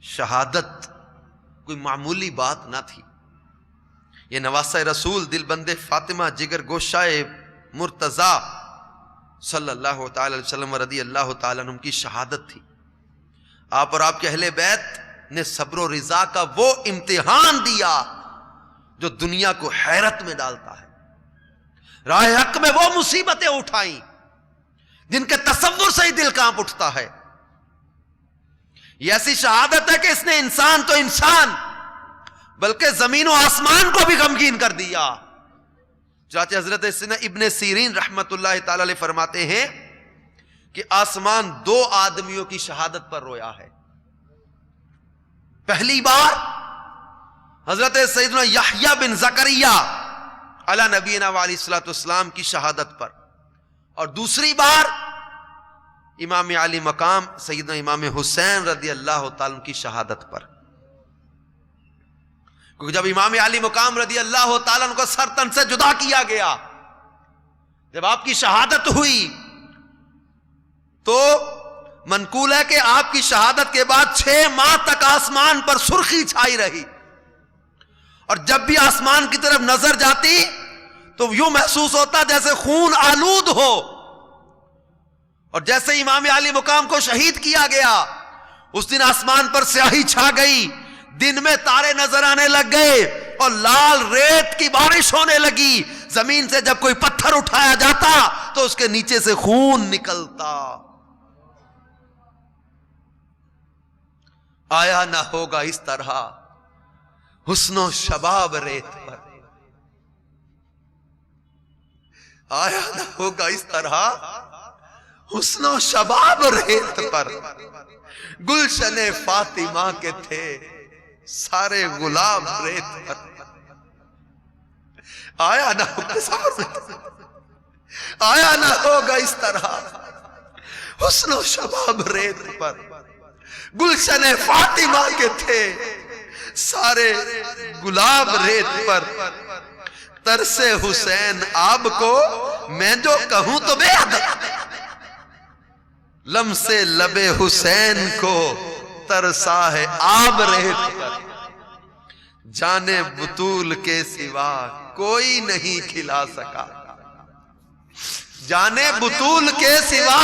شہادت کوئی معمولی بات نہ تھی. یہ نواسہ رسول دل بند فاطمہ جگر گوشائے مرتضی صلی اللہ تعالی علیہ وسلم رضی اللہ تعالیٰ عنہ کی شہادت تھی. آپ اور آپ کے اہل بیت نے صبر و رضا کا وہ امتحان دیا جو دنیا کو حیرت میں ڈالتا ہے. راہ حق میں وہ مصیبتیں اٹھائیں جن کے تصور سے ہی دل کانپ اٹھتا ہے. یہ ایسی شہادت ہے کہ اس نے انسان تو انسان بلکہ زمین و آسمان کو بھی غمگین کر دیا. چنانچہ حضرت ابن سیرین رحمت اللہ تعالی علیہ فرماتے ہیں کہ آسمان دو آدمیوں کی شہادت پر رویا ہے. پہلی بار حضرت سیدنا یحییٰ بن زکریا علی نبینا علیہ الصلوۃ والسلام کی شہادت پر, اور دوسری بار امام علی مقام سیدنا امام حسین رضی اللہ تعالیٰ کی شہادت پر. کیونکہ جب امام علی مقام رضی اللہ تعالیٰ کو سر تن سے جدا کیا گیا, جب آپ کی شہادت ہوئی تو منقول ہے کہ آپ کی شہادت کے بعد 6 ماہ تک آسمان پر سرخی چھائی رہی, اور جب بھی آسمان کی طرف نظر جاتی تو یوں محسوس ہوتا جیسے خون آلود ہو. اور جیسے امام علی مقام کو شہید کیا گیا اس دن آسمان پر سیاہی چھا گئی, دن میں تارے نظر آنے لگ گئے اور لال ریت کی بارش ہونے لگی. زمین سے جب کوئی پتھر اٹھایا جاتا تو اس کے نیچے سے خون نکلتا. آیا نہ ہوگا اس طرح حسن و شباب ریت پر, آیا نہ ہوگا اس طرح حسن و شباب ریت پر، گلشن فاطمہ کے تھے سارے گلاب ریت پر. آیا نہ ہوگا، آیا نہ ہوگا اس طرح حسن و شباب ریت پر، گلشن فاطمہ کے تھے سارے گلاب ریت پر. ترس حسین آب کو میں جو کہوں تو بے ادب، لمس لب حسین کو ترسا ہے آب ریت پر. جانے بطول کے سوا کوئی نہیں کھلا سکا، جانے بطول کے سوا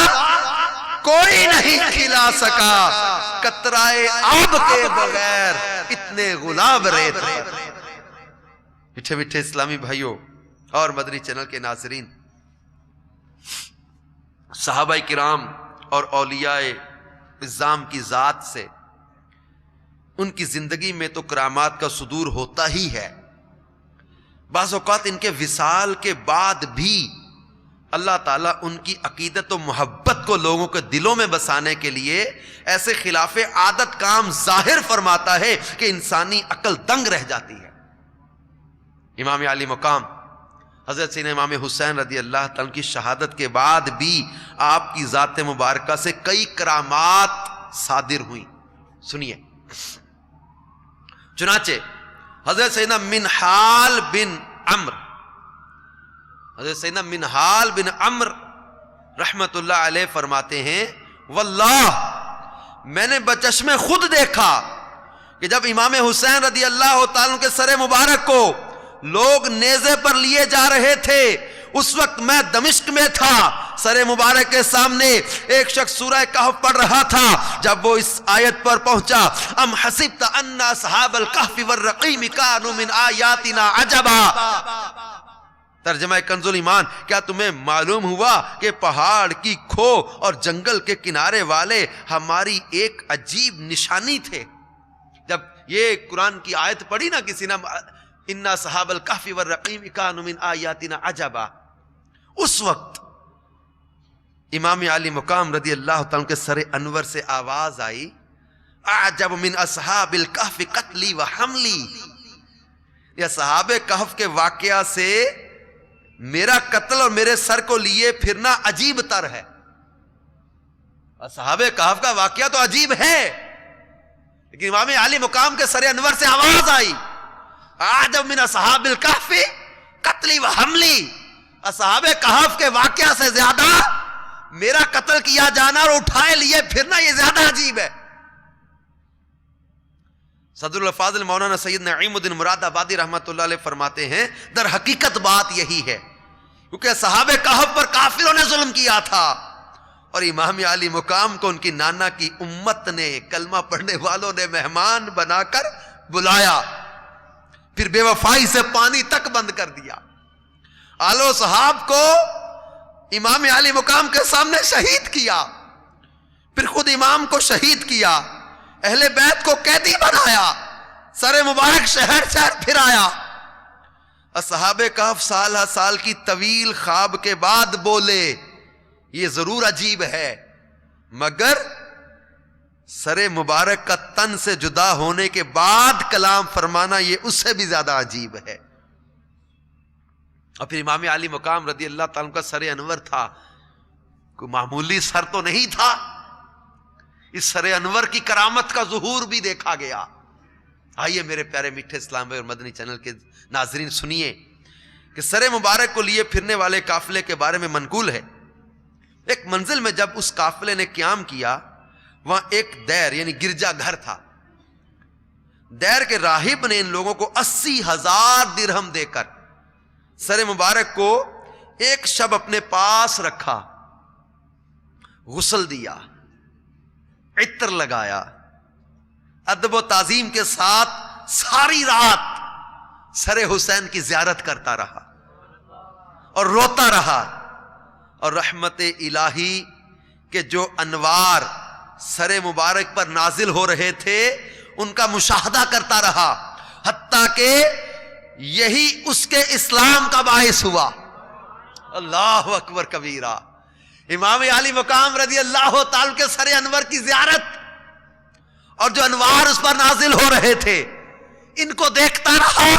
کوئی نہیں کھلا سکا، قطرائے آب کے بغیر اتنے گلاب ریت پر. میٹھے میٹھے اسلامی بھائیوں اور مدنی چینل کے ناظرین، صحابہ کرام اور اولیاء اعظام کی ذات سے ان کی زندگی میں تو کرامات کا صدور ہوتا ہی ہے. بعض اوقات ان کے وصال کے بعد بھی اللہ تعالیٰ ان کی عقیدت و محبت کو لوگوں کے دلوں میں بسانے کے لیے ایسے خلاف عادت کام ظاہر فرماتا ہے کہ انسانی عقل دنگ رہ جاتی ہے. امام علی مقام حضرت سیدنا امام حسین رضی اللہ تعالیٰ کی شہادت کے بعد بھی آپ کی ذات مبارکہ سے کئی کرامات صادر ہوئیں. سنیے، چنانچہ حضرت سیدنا منہال بن عمرو، حضرت سیدنا منہال بن عمرو رحمت اللہ علیہ فرماتے ہیں، واللہ میں نے بچشمے خود دیکھا کہ جب امام حسین رضی اللہ تعالیٰ کے سر مبارک کو لوگ نیزے پر لیے جا رہے تھے، اس وقت میں دمشق میں تھا. سر مبارک کے سامنے ایک شخص سورہ کہف پڑھ رہا تھا. جب وہ اس آیت پر پہنچا، ام حسبت ان اصحاب الکہف والرقیم کانوا من آیاتنا عجبا، ترجمہ کنز الایمان، کیا تمہیں معلوم ہوا کہ پہاڑ کی کھو اور جنگل کے کنارے والے ہماری ایک عجیب نشانی تھے. جب یہ قرآن کی آیت پڑھی نا کسی نے، ان اصحاب الکہف والرقیم کانوا من آیاتنا عجبا، اس وقت امام علی مقام رضی اللہ تعالیٰ کے سر انور سے آواز آئی، اعجب من اصحاب الکہف قتلی و حملی. یہ اصحاب کہف کے واقعہ سے میرا قتل اور میرے سر کو لیے پھرنا عجیب تر ہے. اصحاب کہف کا واقعہ تو عجیب ہے، لیکن امام علی مقام کے سر انور سے آواز آئی، اعجب من اصحاب الکہف قتلی و حملی. اصحاب کہف کے واقعہ سے زیادہ میرا قتل کیا جانا اور اٹھائے لیے پھرنا یہ زیادہ عجیب ہے. صدر الفاضل مولانا سید نعیم الدین مراد آبادی رحمت اللہ علیہ فرماتے ہیں، در حقیقت بات یہی ہے، کیونکہ صحابہ کہف پر کافروں نے ظلم کیا تھا اور امام علی مقام کو ان کی نانا کی امت نے، کلمہ پڑھنے والوں نے مہمان بنا کر بلایا، پھر بے وفائی سے پانی تک بند کر دیا. آل و صحاب کو امام علی مقام کے سامنے شہید کیا، پھر خود امام کو شہید کیا، اہل بیت کو قیدی بنایا، سر مبارک شہر شہر پھر آیا. اصحاب کہف سال ہر سال کی طویل خواب کے بعد بولے، یہ ضرور عجیب ہے، مگر سر مبارک کا تن سے جدا ہونے کے بعد کلام فرمانا یہ اس سے بھی زیادہ عجیب ہے. اور پھر امام علی مقام رضی اللہ تعالیٰ کا سر انور تھا، کوئی معمولی سر تو نہیں تھا. اس سر انور کی کرامت کا ظہور بھی دیکھا گیا. آئیے میرے پیارے میٹھے اسلام اور مدنی چینل کے ناظرین سنیے کہ سر مبارک کو لیے پھرنے والے قافلے کے بارے میں منقول ہے، ایک منزل میں جب اس قافلے نے قیام کیا، وہاں ایک دیر یعنی گرجا گھر تھا. دیر کے راہب نے ان لوگوں کو 80,000 درہم دے کر سر مبارک کو ایک شب اپنے پاس رکھا، غسل دیا، عطر لگایا، ادب و تعظیم کے ساتھ ساری رات سر حسین کی زیارت کرتا رہا اور روتا رہا، اور رحمت الہی کے جو انوار سر مبارک پر نازل ہو رہے تھے ان کا مشاہدہ کرتا رہا، حتیٰ کہ یہی اس کے اسلام کا باعث ہوا. اللہ اکبر کبیرہ. امام علی مقام رضی اللہ تعالی کے سر انور کی زیارت اور جو انوار اس پر نازل ہو رہے تھے ان کو دیکھتا رہا,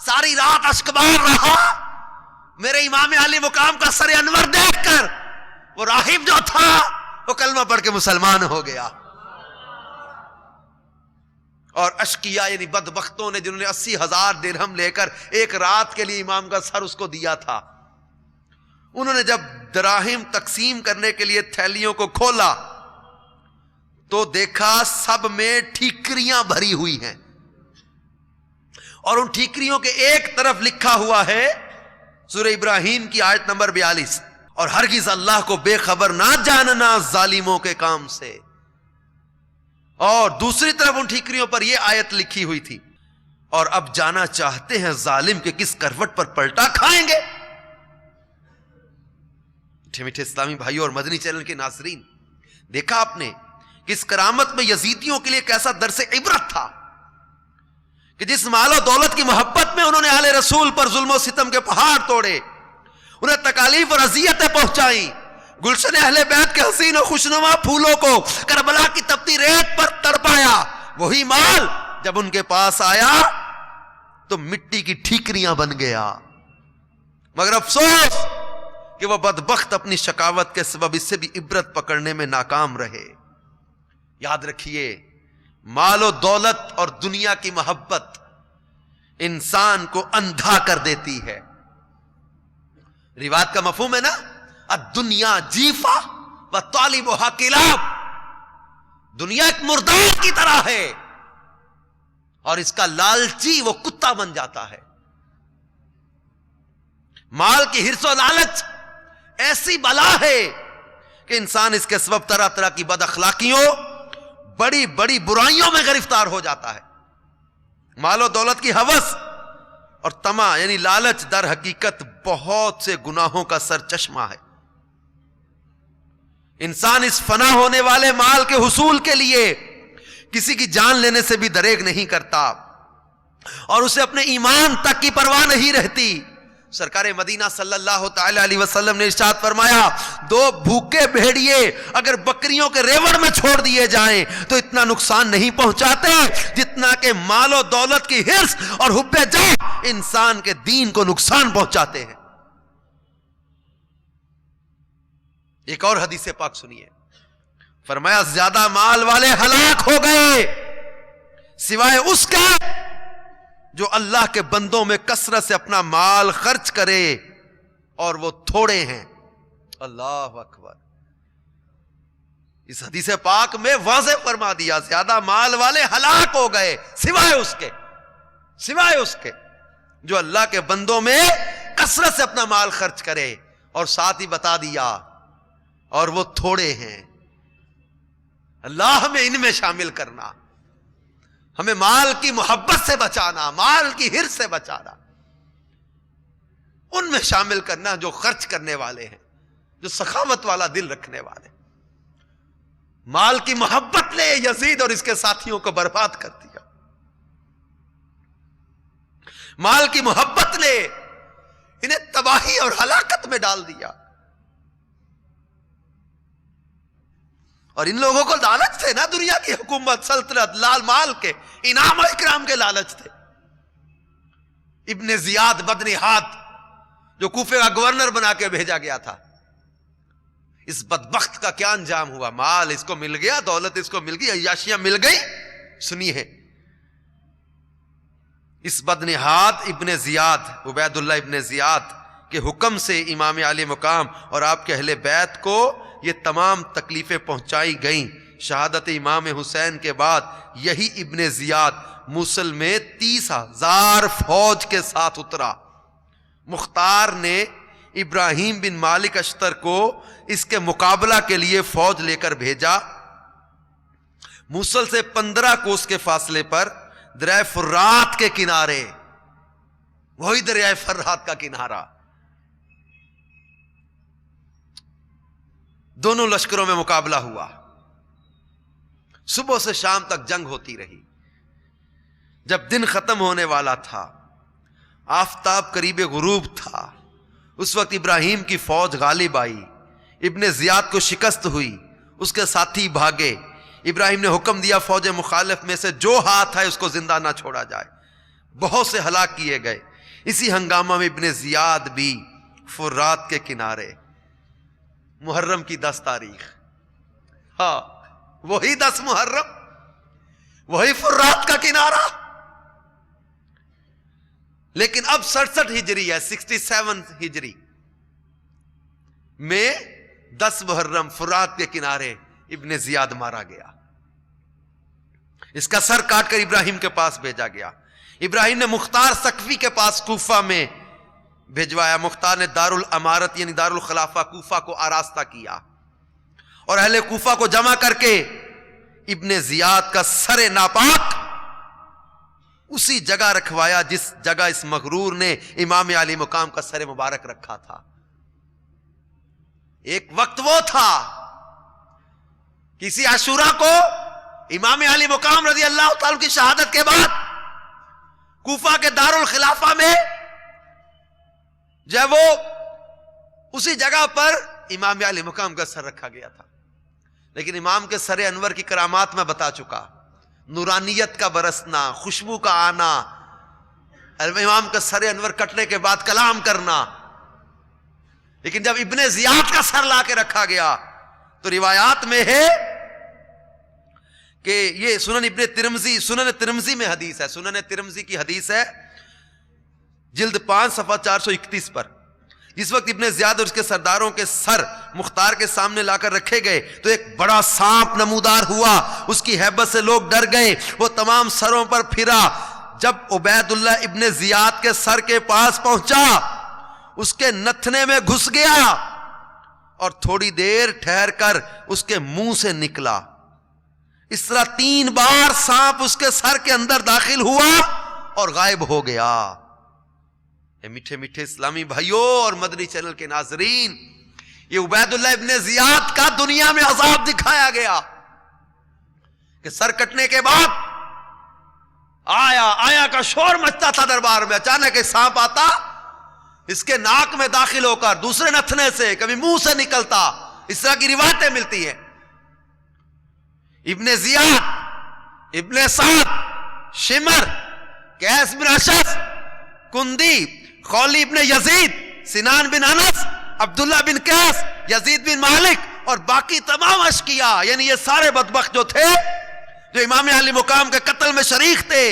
ساری رات اشکبار رہا. میرے امام علی مقام کا سر انور دیکھ کر وہ راہب جو تھا وہ کلمہ پڑھ کے مسلمان ہو گیا. اور اشقیاء یعنی بدبختوں نے جنہوں نے 80,000 درہم لے کر ایک رات کے لیے امام کا سر اس کو دیا تھا, انہوں نے جب دراہم تقسیم کرنے کے لیے تھیلیوں کو کھولا تو دیکھا سب میں ٹھیکریاں بھری ہوئی ہیں, اور ان ٹھیکریوں کے ایک طرف لکھا ہوا ہے سورہ ابراہیم کی آیت نمبر 42, اور ہرگز اللہ کو بے خبر نہ جاننا ظالموں کے کام سے. اور دوسری طرف ان ٹھیکریوں پر یہ آیت لکھی ہوئی تھی, اور اب جانا چاہتے ہیں ظالم کے کس کروٹ پر پلٹا کھائیں گے. میٹھے میٹھے اسلامی بھائیوں اور مدنی چینل کے ناظرین, دیکھا آپ نے کہ اس کرامت میں یزیدیوں کے لیے کیسا درس عبرت تھا کہ جس مال و دولت کی محبت میں انہوں نے آل رسول پر ظلم و ستم کے پہاڑ توڑے, انہیں تکالیف اور اذیتیں پہنچائیں, گلشن اہل بیت کے حسین و خوشنما پھولوں کو کربلا کی تپتی ریت پر تڑپایا, وہی مال جب ان کے پاس آیا تو مٹی کی ٹھیکریاں بن گیا. مگر افسوس کہ وہ بدبخت اپنی شقاوت کے سبب اس سے بھی عبرت پکڑنے میں ناکام رہے. یاد رکھیے, مال و دولت اور دنیا کی محبت انسان کو اندھا کر دیتی ہے. روایت کا مفہوم ہے نا, الدنیا جیفا و طالبھا کلاب, دنیا ایک مردار کی طرح ہے اور اس کا لالچی وہ کتا بن جاتا ہے. مال کی ہرس و لالچ ایسی بلا ہے کہ انسان اس کے سبب طرح طرح کی بد اخلاقیوں, بڑی بڑی برائیوں میں گرفتار ہو جاتا ہے. مال و دولت کی ہوس اور طمع یعنی لالچ در حقیقت بہت سے گناہوں کا سرچشمہ ہے. انسان اس فنا ہونے والے مال کے حصول کے لیے کسی کی جان لینے سے بھی دریغ نہیں کرتا, اور اسے اپنے ایمان تک کی پرواہ نہیں رہتی. سرکار مدینہ صلی اللہ تعالی علیہ وسلم نے ارشاد فرمایا, 2 بھوکے بھیڑیے اگر بکریوں کے ریوڑ میں چھوڑ دیے جائیں تو اتنا نقصان نہیں پہنچاتے جتنا کہ مال و دولت کی ہرس اور حب جاہ انسان کے دین کو نقصان پہنچاتے ہیں. ایک اور حدیث پاک سنیے, فرمایا زیادہ مال والے ہلاک ہو گئے سوائے اس کے جو اللہ کے بندوں میں کثرت سے اپنا مال خرچ کرے اور وہ تھوڑے ہیں. اللہ اکبر. اس حدیث پاک میں واضح فرما دیا زیادہ مال والے ہلاک ہو گئے سوائے اس کے جو اللہ کے بندوں میں کثرت سے اپنا مال خرچ کرے, اور ساتھ ہی بتا دیا اور وہ تھوڑے ہیں. اللہ ہمیں ان میں شامل کرنا, ہمیں مال کی محبت سے بچانا, مال کی ہرس سے بچانا, ان میں شامل کرنا جو خرچ کرنے والے ہیں, جو سخاوت والا دل رکھنے والے. مال کی محبت نے یزید اور اس کے ساتھیوں کو برباد کر دیا. مال کی محبت نے انہیں تباہی اور ہلاکت میں ڈال دیا. اور ان لوگوں کو لالچ تھے نا, دنیا کی حکومت, سلطنت, لال مال کے, انعام و اکرام کے لالچ تھے. ابن زیاد بدنہاد جو کوفے کا گورنر بنا کے بھیجا گیا تھا, اس بدبخت کا کیا انجام ہوا؟ مال اس کو مل گیا, دولت اس کو مل گئی, عیاشیاں مل گئی. سنیے, اس بدنہاد ابن زیاد, عبید اللہ ابن زیاد کے حکم سے امام علی مقام اور آپ کے اہل بیت کو یہ تمام تکلیفیں پہنچائی گئیں. شہادت امام حسین کے بعد یہی ابن زیاد موصل میں 30,000 فوج کے ساتھ اترا. مختار نے ابراہیم بن مالک اشتر کو اس کے مقابلہ کے لیے فوج لے کر بھیجا. موصل سے 15 کوس کے فاصلے پر دریائے فرات کے کنارے, وہی دریائے فرات کا کنارہ, دونوں لشکروں میں مقابلہ ہوا. صبح سے شام تک جنگ ہوتی رہی. جب دن ختم ہونے والا تھا, آفتاب قریب غروب تھا, اس وقت ابراہیم کی فوج غالب آئی، ابن زیاد کو شکست ہوئی، اس کے ساتھی بھاگے، ابراہیم نے حکم دیا فوج مخالف میں سے جو ہاتھ ہے اس کو زندہ نہ چھوڑا جائے، بہت سے ہلاک کیے گئے۔ اسی ہنگامہ میں ابن زیاد بھی فرات کے کنارے، محرم کی 10 تاریخ، ہاں وہی 10 محرم، وہی فرات کا کنارہ، لیکن اب 67 ہجری ہے، 67 ہجری میں 10 محرم فرات کے کنارے ابن زیاد مارا گیا۔ اس کا سر کاٹ کر ابراہیم کے پاس بھیجا گیا۔ ابراہیم نے مختار سقفی کے پاس کوفہ میں بھیجوایا۔ مختار نے دارالامارت یعنی دارالخلافہ کوفہ کو آراستہ کیا اور اہل کوفہ کو جمع کر کے ابن زیاد کا سر ناپاک اسی جگہ رکھوایا جس جگہ اس مغرور نے امام علی مقام کا سر مبارک رکھا تھا۔ ایک وقت وہ تھا کسی عاشورہ کو امام علی مقام رضی اللہ تعالیٰ کی شہادت کے بعد کوفہ کے دارالخلافہ میں جب وہ اسی جگہ پر امام علی مقام کا سر رکھا گیا تھا، لیکن امام کے سر انور کی کرامات میں بتا چکا، نورانیت کا برسنا، خوشبو کا آنا، امام کا سر انور کٹنے کے بعد کلام کرنا، لیکن جب ابن زیاد کا سر لا کے رکھا گیا تو روایات میں ہے کہ یہ سنن ترمذی میں حدیث ہے، سنن ترمذی کی حدیث ہے جلد 5 صفحہ 431 پر، جس وقت ابن زیاد اور اس کے سرداروں کے سر مختار کے سامنے لا کر رکھے گئے تو ایک بڑا سانپ نمودار ہوا، اس کی ہیبت سے لوگ ڈر گئے، وہ تمام سروں پر پھرا۔ جب عبید اللہ ابن زیاد کے سر کے پاس پہنچا اس کے نتھنے میں گھس گیا اور تھوڑی دیر ٹھہر کر اس کے منہ سے نکلا۔ اس طرح 3 بار سانپ اس کے سر کے اندر داخل ہوا اور غائب ہو گیا۔ اے میٹھے میٹھے اسلامی بھائیوں اور مدنی چینل کے ناظرین، یہ عبید اللہ ابن زیاد کا دنیا میں عذاب دکھایا گیا کہ سر کٹنے کے بعد آیا کا شور مچتا تھا دربار میں، اچانک ایک سانپ آتا، اس کے ناک میں داخل ہو کر دوسرے نتھنے سے کبھی منہ سے نکلتا، اس طرح کی روایتیں ملتی ہیں۔ ابن زیاد، ابن سعد، شمر، قیس بن اشعث، کندی، خولی ابن یزید، سنان بن انس، عبداللہ بن قیس، یزید بن مالک اور باقی تمام اشقیاء، یعنی یہ سارے بدبخت جو تھے جو امام علی مقام کے قتل میں شریک تھے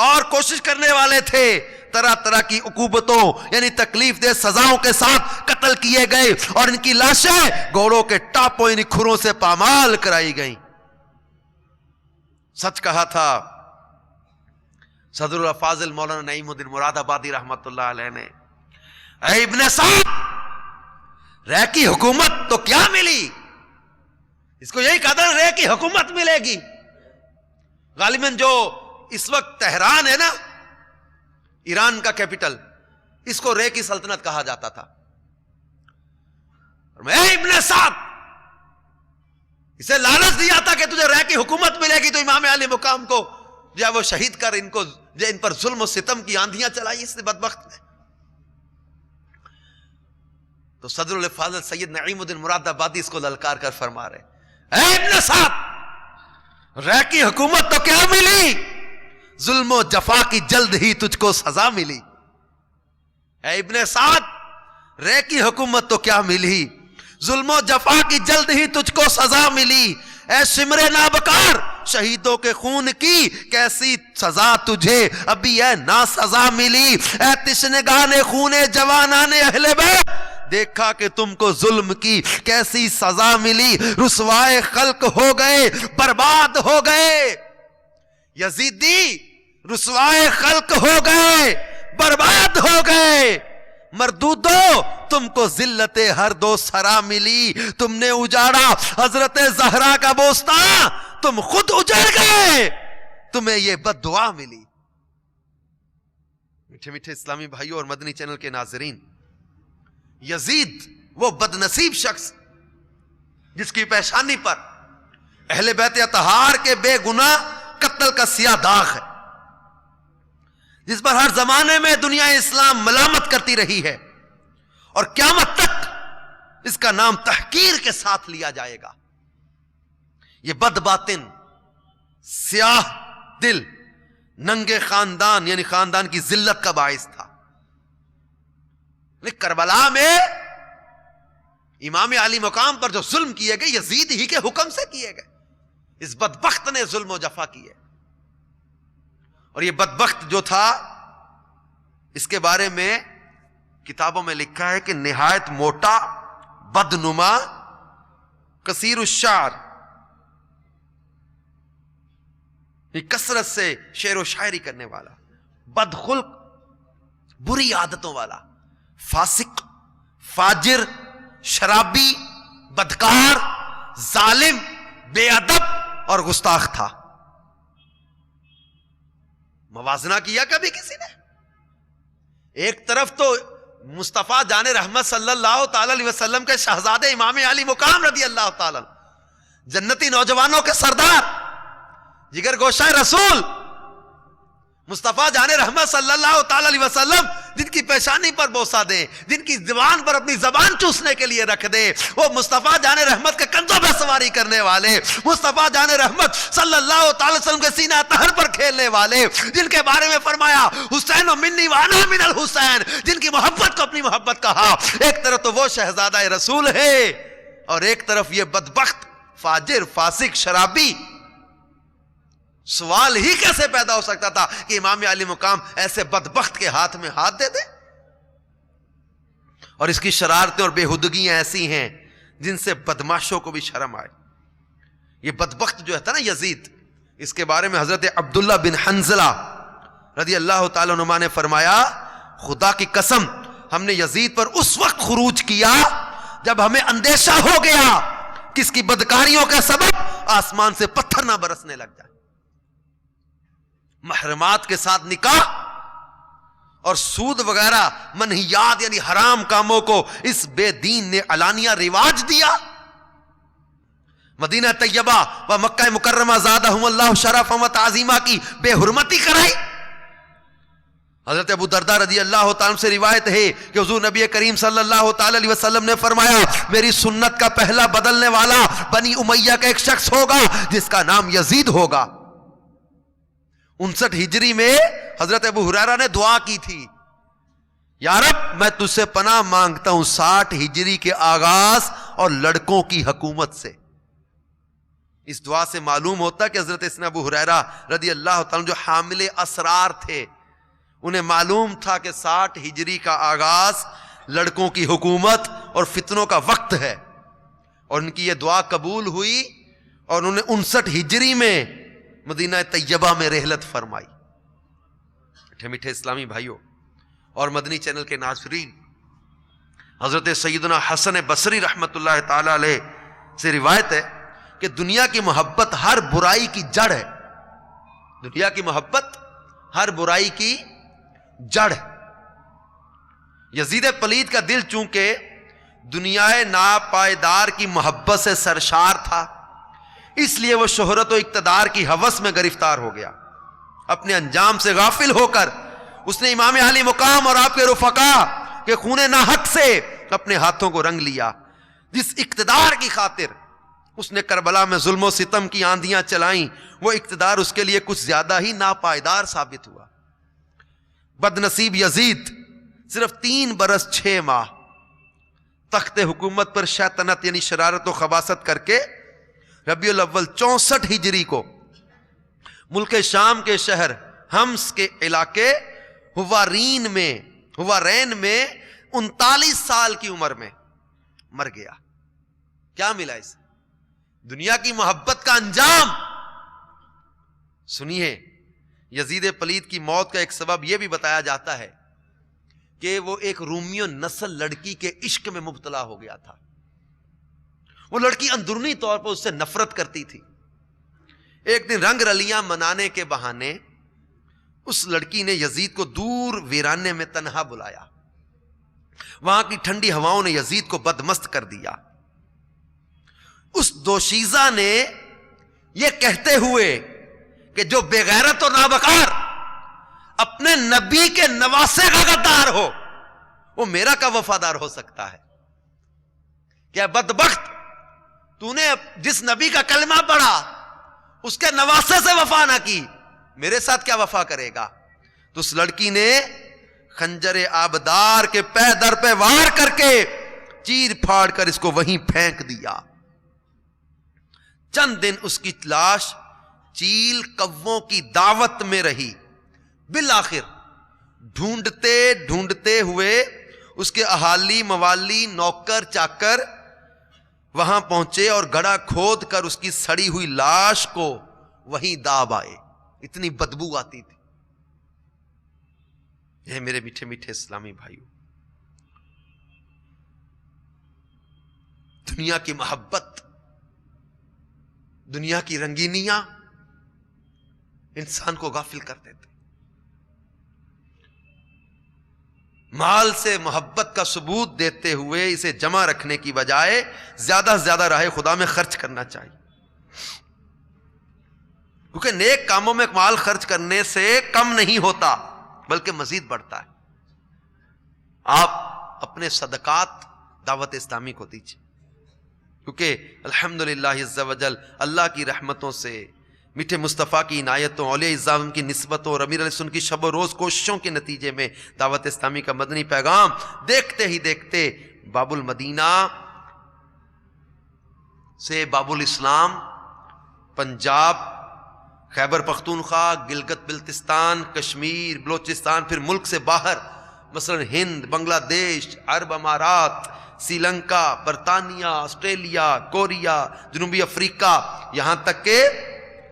اور کوشش کرنے والے تھے، طرح طرح کی عقوبتوں یعنی تکلیف دہ سزاؤں کے ساتھ قتل کیے گئے اور ان کی لاشیں گھوڑوں کے ٹاپوں یعنی کھروں سے پامال کرائی گئیں۔ سچ کہا تھا صدر الافاضل مولانا نعیم الدین مراد آبادی رحمت اللہ علیہ نے، اے ابن سعد، رے کی حکومت تو کیا ملی، اس کو یہی قدر رے کی حکومت ملے گی۔ غالباً جو اس وقت تہران ہے نا، ایران کا کیپٹل، اس کو رے کی سلطنت کہا جاتا تھا۔ اے ابن سعد، اسے لالچ دیا تھا کہ تجھے رے کی حکومت ملے گی تو امام علی مقام کو جو ہے وہ شہید کر، ان پر ظلم و ستم کی آندھیاں چلائی اس نے بدبخت نے۔ تو صدر الفاضل سید نعیم الدین مراد آبادی اس کو للکار کر فرما رہے، اے ابن سعد، رے کی حکومت تو کیا ملی، ظلم و جفا کی جلد ہی تجھ کو سزا ملی۔ اے ابن سعد، رے کی حکومت تو کیا ملی، ظلم و جفا کی جلد ہی تجھ کو سزا ملی۔ اے شمر نابکار، شہیدوں کے خون کی کیسی سزا تجھے ابھی ہے نا سزا ملی۔ اے تشنگان خون جوانان اہل بیت، دیکھا کہ تم کو ظلم کی کیسی سزا ملی، رسوائے خلق ہو گئے، برباد ہو گئے۔ یزیدی، رسوائے خلق ہو گئے، برباد ہو گئے۔ مردودو، تم کو ذلت ہر دو سرا ملی، تم نے اجاڑا حضرت زہرا کا بوستان، تم خود اجڑ گئے، تمہیں یہ بد دعا ملی۔ میٹھے میٹھے اسلامی بھائیوں اور مدنی چینل کے ناظرین، یزید وہ بد نصیب شخص جس کی پیشانی پر اہل بیت اطہار کے بے گناہ قتل کا سیاہ داغ ہے، جس پر ہر زمانے میں دنیا اسلام ملامت کرتی رہی ہے اور قیامت تک اس کا نام تحقیر کے ساتھ لیا جائے گا. یہ بد باطن، سیاہ دل، ننگے خاندان یعنی خاندان کی ذلت کا باعث تھا. کربلا میں امام علی مقام پر جو ظلم کیے گئے یزید ہی کے حکم سے کیے گئے. اس بدبخت نے ظلم و جفا کیے. اور یہ بدبخت جو تھا اس کے بارے میں کتابوں میں لکھا ہے کہ نہایت موٹا، بدنما، کثیر الشعر، کثرت سے شعر و شاعری کرنے والا، بدخلق، بری عادتوں والا، فاسق، فاجر، شرابی، بدکار، ظالم، بے ادب اور گستاخ تھا. موازنہ کیا کبھی کسی نے؟ ایک طرف تو مصطفیٰ جان رحمت صلی اللہ تعالی علیہ وسلم کے شہزادے امام علی مقام رضی اللہ تعالی، جنتی نوجوانوں کے سردار، جگر گوشہ رسول مصطفیٰ جان رحمت صلی اللہ تعالی علیہ وسلم، جن کی پیشانی پر بوسہ دیں، جن کی زبان پر اپنی زبان چوسنے کے لیے رکھ دیں، وہ مصطفیٰ جان رحمت کے کندھوں پہ سواری کرنے والے، مصطفیٰ جان رحمت صلی اللہ تعالی وسلم کے سینہ طہر پر کھیلنے والے، جن کے بارے میں فرمایا حسین و منی وانا من الحسین، جن کی محبت کو اپنی محبت کہا. ایک طرف تو وہ شہزادہ رسول ہے اور ایک طرف یہ بدبخت، فاجر، فاسق، شرابی. سوال ہی کیسے پیدا ہو سکتا تھا کہ امام علی مقام ایسے بدبخت کے ہاتھ میں ہاتھ دے دے؟ اور اس کی شرارتیں اور بے حدگیاں ایسی ہیں جن سے بدماشوں کو بھی شرم آئے. یہ بدبخت جو ہے نا یزید، اس کے بارے میں حضرت عبداللہ بن حنظلہ رضی اللہ تعالیٰ عنہ نے فرمایا خدا کی قسم ہم نے یزید پر اس وقت خروج کیا جب ہمیں اندیشہ ہو گیا کہ اس کی بدکاریوں کا سبب آسمان سے پتھر نہ برسنے لگ جائے. محرمات کے ساتھ نکاح اور سود وغیرہ منہیات یعنی حرام کاموں کو اس بے دین نے علانیہ رواج دیا. مدینہ طیبہ و مکہ مکرمہ زادہم اللہ شرفا و تعظیمہ کی بے حرمتی کرائی. حضرت ابو درداء رضی اللہ تعالیٰ سے روایت ہے کہ حضور نبی کریم صلی اللہ تعالی علیہ وسلم نے فرمایا میری سنت کا پہلا بدلنے والا بنی امیہ کا ایک شخص ہوگا جس کا نام یزید ہوگا. 59 ہجری میں حضرت ابو ہریرہ نے دعا کی تھی، یا رب میں تجھ سے پناہ مانگتا ہوں 60 ہجری کے آغاز اور لڑکوں کی حکومت سے. اس دعا سے معلوم ہوتا کہ حضرت سیدنا ابو ہریرہ رضی اللہ تعالیٰ جو حامل اسرار تھے انہیں معلوم تھا کہ 60 ہجری کا آغاز لڑکوں کی حکومت اور فتنوں کا وقت ہے، اور ان کی یہ دعا قبول ہوئی اور انہوں نے 59 ہجری میں مدینہ طیبہ میں رحلت فرمائی. میٹھے میٹھے اسلامی بھائیوں اور مدنی چینل کے ناظرین، حضرت سیدنا حسن بصری رحمت اللہ تعالی علیہ سے روایت ہے کہ دنیا کی محبت ہر برائی کی جڑ ہے. دنیا کی محبت ہر برائی کی جڑ ہے. یزید پلید کا دل چونکہ دنیا ناپائیدار کی محبت سے سرشار تھا، اس لیے وہ شہرت و اقتدار کی ہوس میں گرفتار ہو گیا. اپنے انجام سے غافل ہو کر اس نے امام علی مقام اور آپ کے رفقا کے خون ناحق سے اپنے ہاتھوں کو رنگ لیا. جس اقتدار کی خاطر اس نے کربلا میں ظلم و ستم کی آندیاں چلائیں، وہ اقتدار اس کے لیے کچھ زیادہ ہی ناپائیدار ثابت ہوا. بد نصیب یزید صرف 3 برس 6 ماہ تخت حکومت پر شیطنت یعنی شرارت و خباثت کر کے ربیع الاول 64 ہجری کو ملک شام کے شہر حمص کے علاقے ہوارین میں 39 سال کی عمر میں مر گیا. کیا ملا اسے؟ دنیا کی محبت کا انجام. سنیے، یزید پلید کی موت کا ایک سبب یہ بھی بتایا جاتا ہے کہ وہ ایک رومیو نسل لڑکی کے عشق میں مبتلا ہو گیا تھا. وہ لڑکی اندرونی طور پر اس سے نفرت کرتی تھی. ایک دن رنگ رلیاں منانے کے بہانے اس لڑکی نے یزید کو دور ویرانے میں تنہا بلایا. وہاں کی ٹھنڈی ہواؤں نے یزید کو بدمست کر دیا. اس دوشیزہ نے یہ کہتے ہوئے کہ جو بے غیرت و نابکار اپنے نبی کے نواسے کا غدار ہو وہ میرا کا وفادار ہو سکتا ہے؟ کیا بدبخت، تو نے جس نبی کا کلمہ پڑھا اس کے نواسے سے وفا نہ کی، میرے ساتھ کیا وفا کرے گا؟ تو اس لڑکی نے خنجر آبدار کے پہ در پہ وار کر کے چیر پھاڑ کر اس کو وہیں پھینک دیا. چند دن اس کی لاش چیل کووں کی دعوت میں رہی. بالآخر ڈھونڈتے ڈھونڈتے ہوئے اس کے اہالی موالی نوکر چاکر وہاں پہنچے اور گڑھا کھود کر اس کی سڑی ہوئی لاش کو وہیں داب آئے. اتنی بدبو آتی تھی. یہ میرے میٹھے میٹھے اسلامی بھائیوں، دنیا کی محبت، دنیا کی رنگینیاں انسان کو غافل کر دیتے. مال سے محبت کا ثبوت دیتے ہوئے اسے جمع رکھنے کی بجائے زیادہ سے زیادہ راہ خدا میں خرچ کرنا چاہیے، کیونکہ نیک کاموں میں مال خرچ کرنے سے کم نہیں ہوتا بلکہ مزید بڑھتا ہے. آپ اپنے صدقات دعوت اسلامی کو دیجیے، کیونکہ الحمدللہ عز وجل اللہ کی رحمتوں سے، میٹھے مصطفیٰ کی عنایتوں، اولیاء اعظام کی نسبتوں اور امیر علیہ السنت کی شب و روز کوششوں کے نتیجے میں دعوت اسلامی کا مدنی پیغام دیکھتے ہی دیکھتے باب المدینہ سے باب الاسلام، پنجاب، خیبر پختونخوا، گلگت بلتستان، کشمیر، بلوچستان، پھر ملک سے باہر مثلا ہند، بنگلہ دیش، عرب امارات، سری لنکا، برطانیہ، آسٹریلیا، کوریا، جنوبی افریقہ، یہاں تک کہ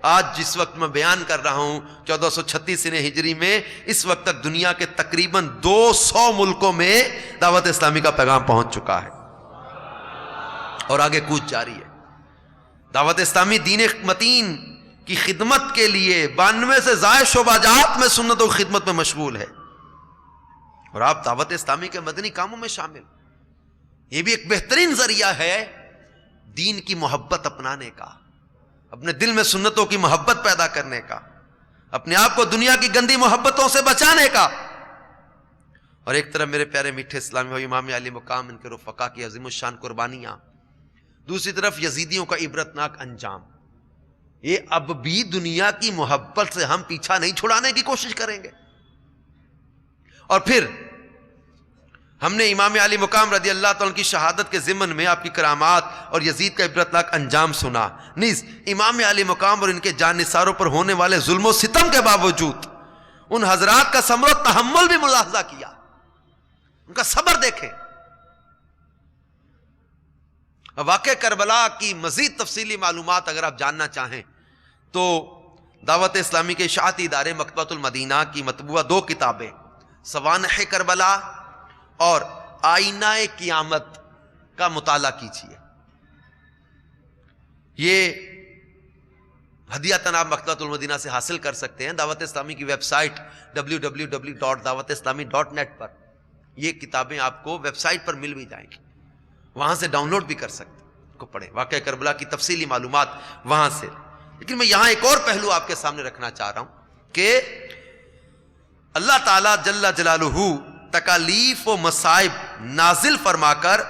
آج جس وقت میں بیان کر رہا ہوں 1436 ہجری میں، اس وقت تک دنیا کے تقریباً 200 ملکوں میں دعوت اسلامی کا پیغام پہنچ چکا ہے اور آگے کوچ جاری ہے. دعوت اسلامی دین متین کی خدمت کے لیے 92 سے زائد شعبہ جات میں سنت و خدمت میں مشغول ہے، اور آپ دعوت اسلامی کے مدنی کاموں میں شامل. یہ بھی ایک بہترین ذریعہ ہے دین کی محبت اپنانے کا، اپنے دل میں سنتوں کی محبت پیدا کرنے کا، اپنے آپ کو دنیا کی گندی محبتوں سے بچانے کا. اور ایک طرف میرے پیارے میٹھے اسلامی بھائی، امام علی مقام، ان کے رفقا کی عظیم الشان قربانیاں، دوسری طرف یزیدیوں کا عبرتناک انجام. یہ اب بھی دنیا کی محبت سے ہم پیچھا نہیں چھڑانے کی کوشش کریں گے. اور پھر ہم نے امام علی مقام رضی اللہ تعالیٰ کی شہادت کے ضمن میں آپ کی کرامات اور یزید کا عبرتناک انجام سنا. نیز امام علی مقام اور ان کے جان نثاروں پر ہونے والے ظلم و ستم کے باوجود ان حضرات کا صبر و تحمل بھی ملاحظہ کیا، ان کا صبر دیکھیں. واقع کربلا کی مزید تفصیلی معلومات اگر آپ جاننا چاہیں تو دعوت اسلامی کے اشاعتی ادارے مکتبۃ المدینہ کی مطبوعہ 2 کتابیں، سوانح کربلا اور آئینہ قیامت کا مطالعہ کیجیے. یہ ہدیہ آپ مکتبۃ المدینہ سے حاصل کر سکتے ہیں. دعوت اسلامی کی ویب سائٹ www.dawatislami.net پر یہ کتابیں آپ کو ویب سائٹ پر مل بھی جائیں گی، وہاں سے ڈاؤن لوڈ بھی کر سکتے کو پڑھیں واقعہ کربلا کی تفصیلی معلومات وہاں سے. لیکن میں یہاں ایک اور پہلو آپ کے سامنے رکھنا چاہ رہا ہوں کہ اللہ تعالیٰ جل جلالہ تکالیف و مصائب نازل فرما کر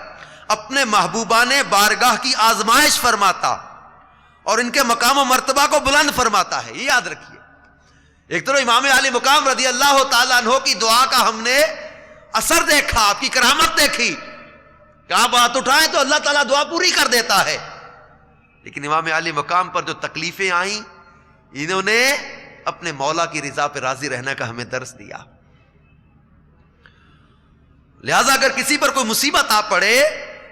اپنے محبوبان بارگاہ کی آزمائش فرماتا اور ان کے مقام و مرتبہ کو بلند فرماتا ہے. یہ یاد رکھیے. ایک طرف امام علی مقام رضی اللہ تعالیٰ عنہ کی دعا کا ہم نے اثر دیکھا، آپ کی کرامت دیکھی کہ آپ ہاتھ اٹھائیں تو اللہ تعالیٰ دعا پوری کر دیتا ہے. لیکن امام علی مقام پر جو تکلیفیں آئیں، انہوں نے اپنے مولا کی رضا پہ راضی رہنے کا ہمیں درس دیا. لہذا اگر کسی پر کوئی مصیبت آ پڑے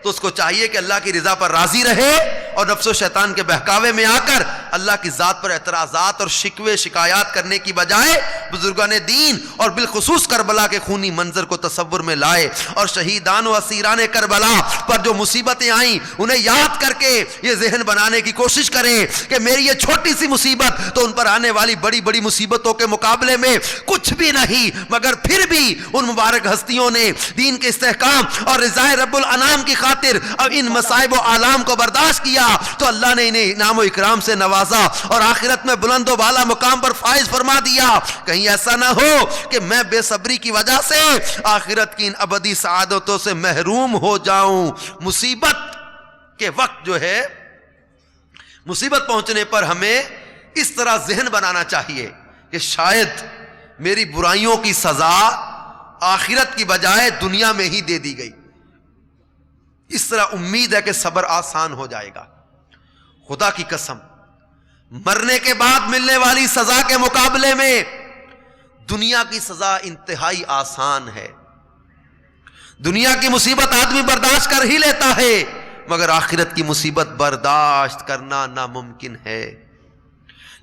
تو اس کو چاہیے کہ اللہ کی رضا پر راضی رہے اور نفس و شیطان کے بہکاوے میں آ کر اللہ کی ذات پر اعتراضات اور شکوے شکایات کرنے کی بجائے بزرگان دین اور بالخصوص کربلا کے خونی منظر کو تصور میں لائے اور شہیدان و اسیران کربلا پر جو مصیبتیں آئیں انہیں یاد کر کے یہ ذہن بنانے کی کوشش کریں کہ میری یہ چھوٹی سی مصیبت تو ان پر آنے والی بڑی بڑی مصیبتوں کے مقابلے میں کچھ بھی نہیں، مگر پھر بھی ان مبارک ہستیوں نے دین کے استحکام اور رضائے رب الانام کی خاطر اب ان مصائب و آلام کو برداشت کیا تو اللہ نے انہیں انعام و اکرام سے نوازا نوازا اور آخرت میں بلند و بالا مقام پر فائز فرما دیا. کہیں ایسا نہ ہو کہ میں بے صبری کی وجہ سے آخرت کی ان ابدی سعادتوں سے محروم ہو جاؤں. مصیبت کے وقت جو ہے، مصیبت پہنچنے پر ہمیں اس طرح ذہن بنانا چاہیے کہ شاید میری برائیوں کی سزا آخرت کی بجائے دنیا میں ہی دے دی گئی. اس طرح امید ہے کہ صبر آسان ہو جائے گا. خدا کی قسم، مرنے کے بعد ملنے والی سزا کے مقابلے میں دنیا کی سزا انتہائی آسان ہے. دنیا کی مصیبت آدمی برداشت کر ہی لیتا ہے، مگر آخرت کی مصیبت برداشت کرنا ناممکن ہے.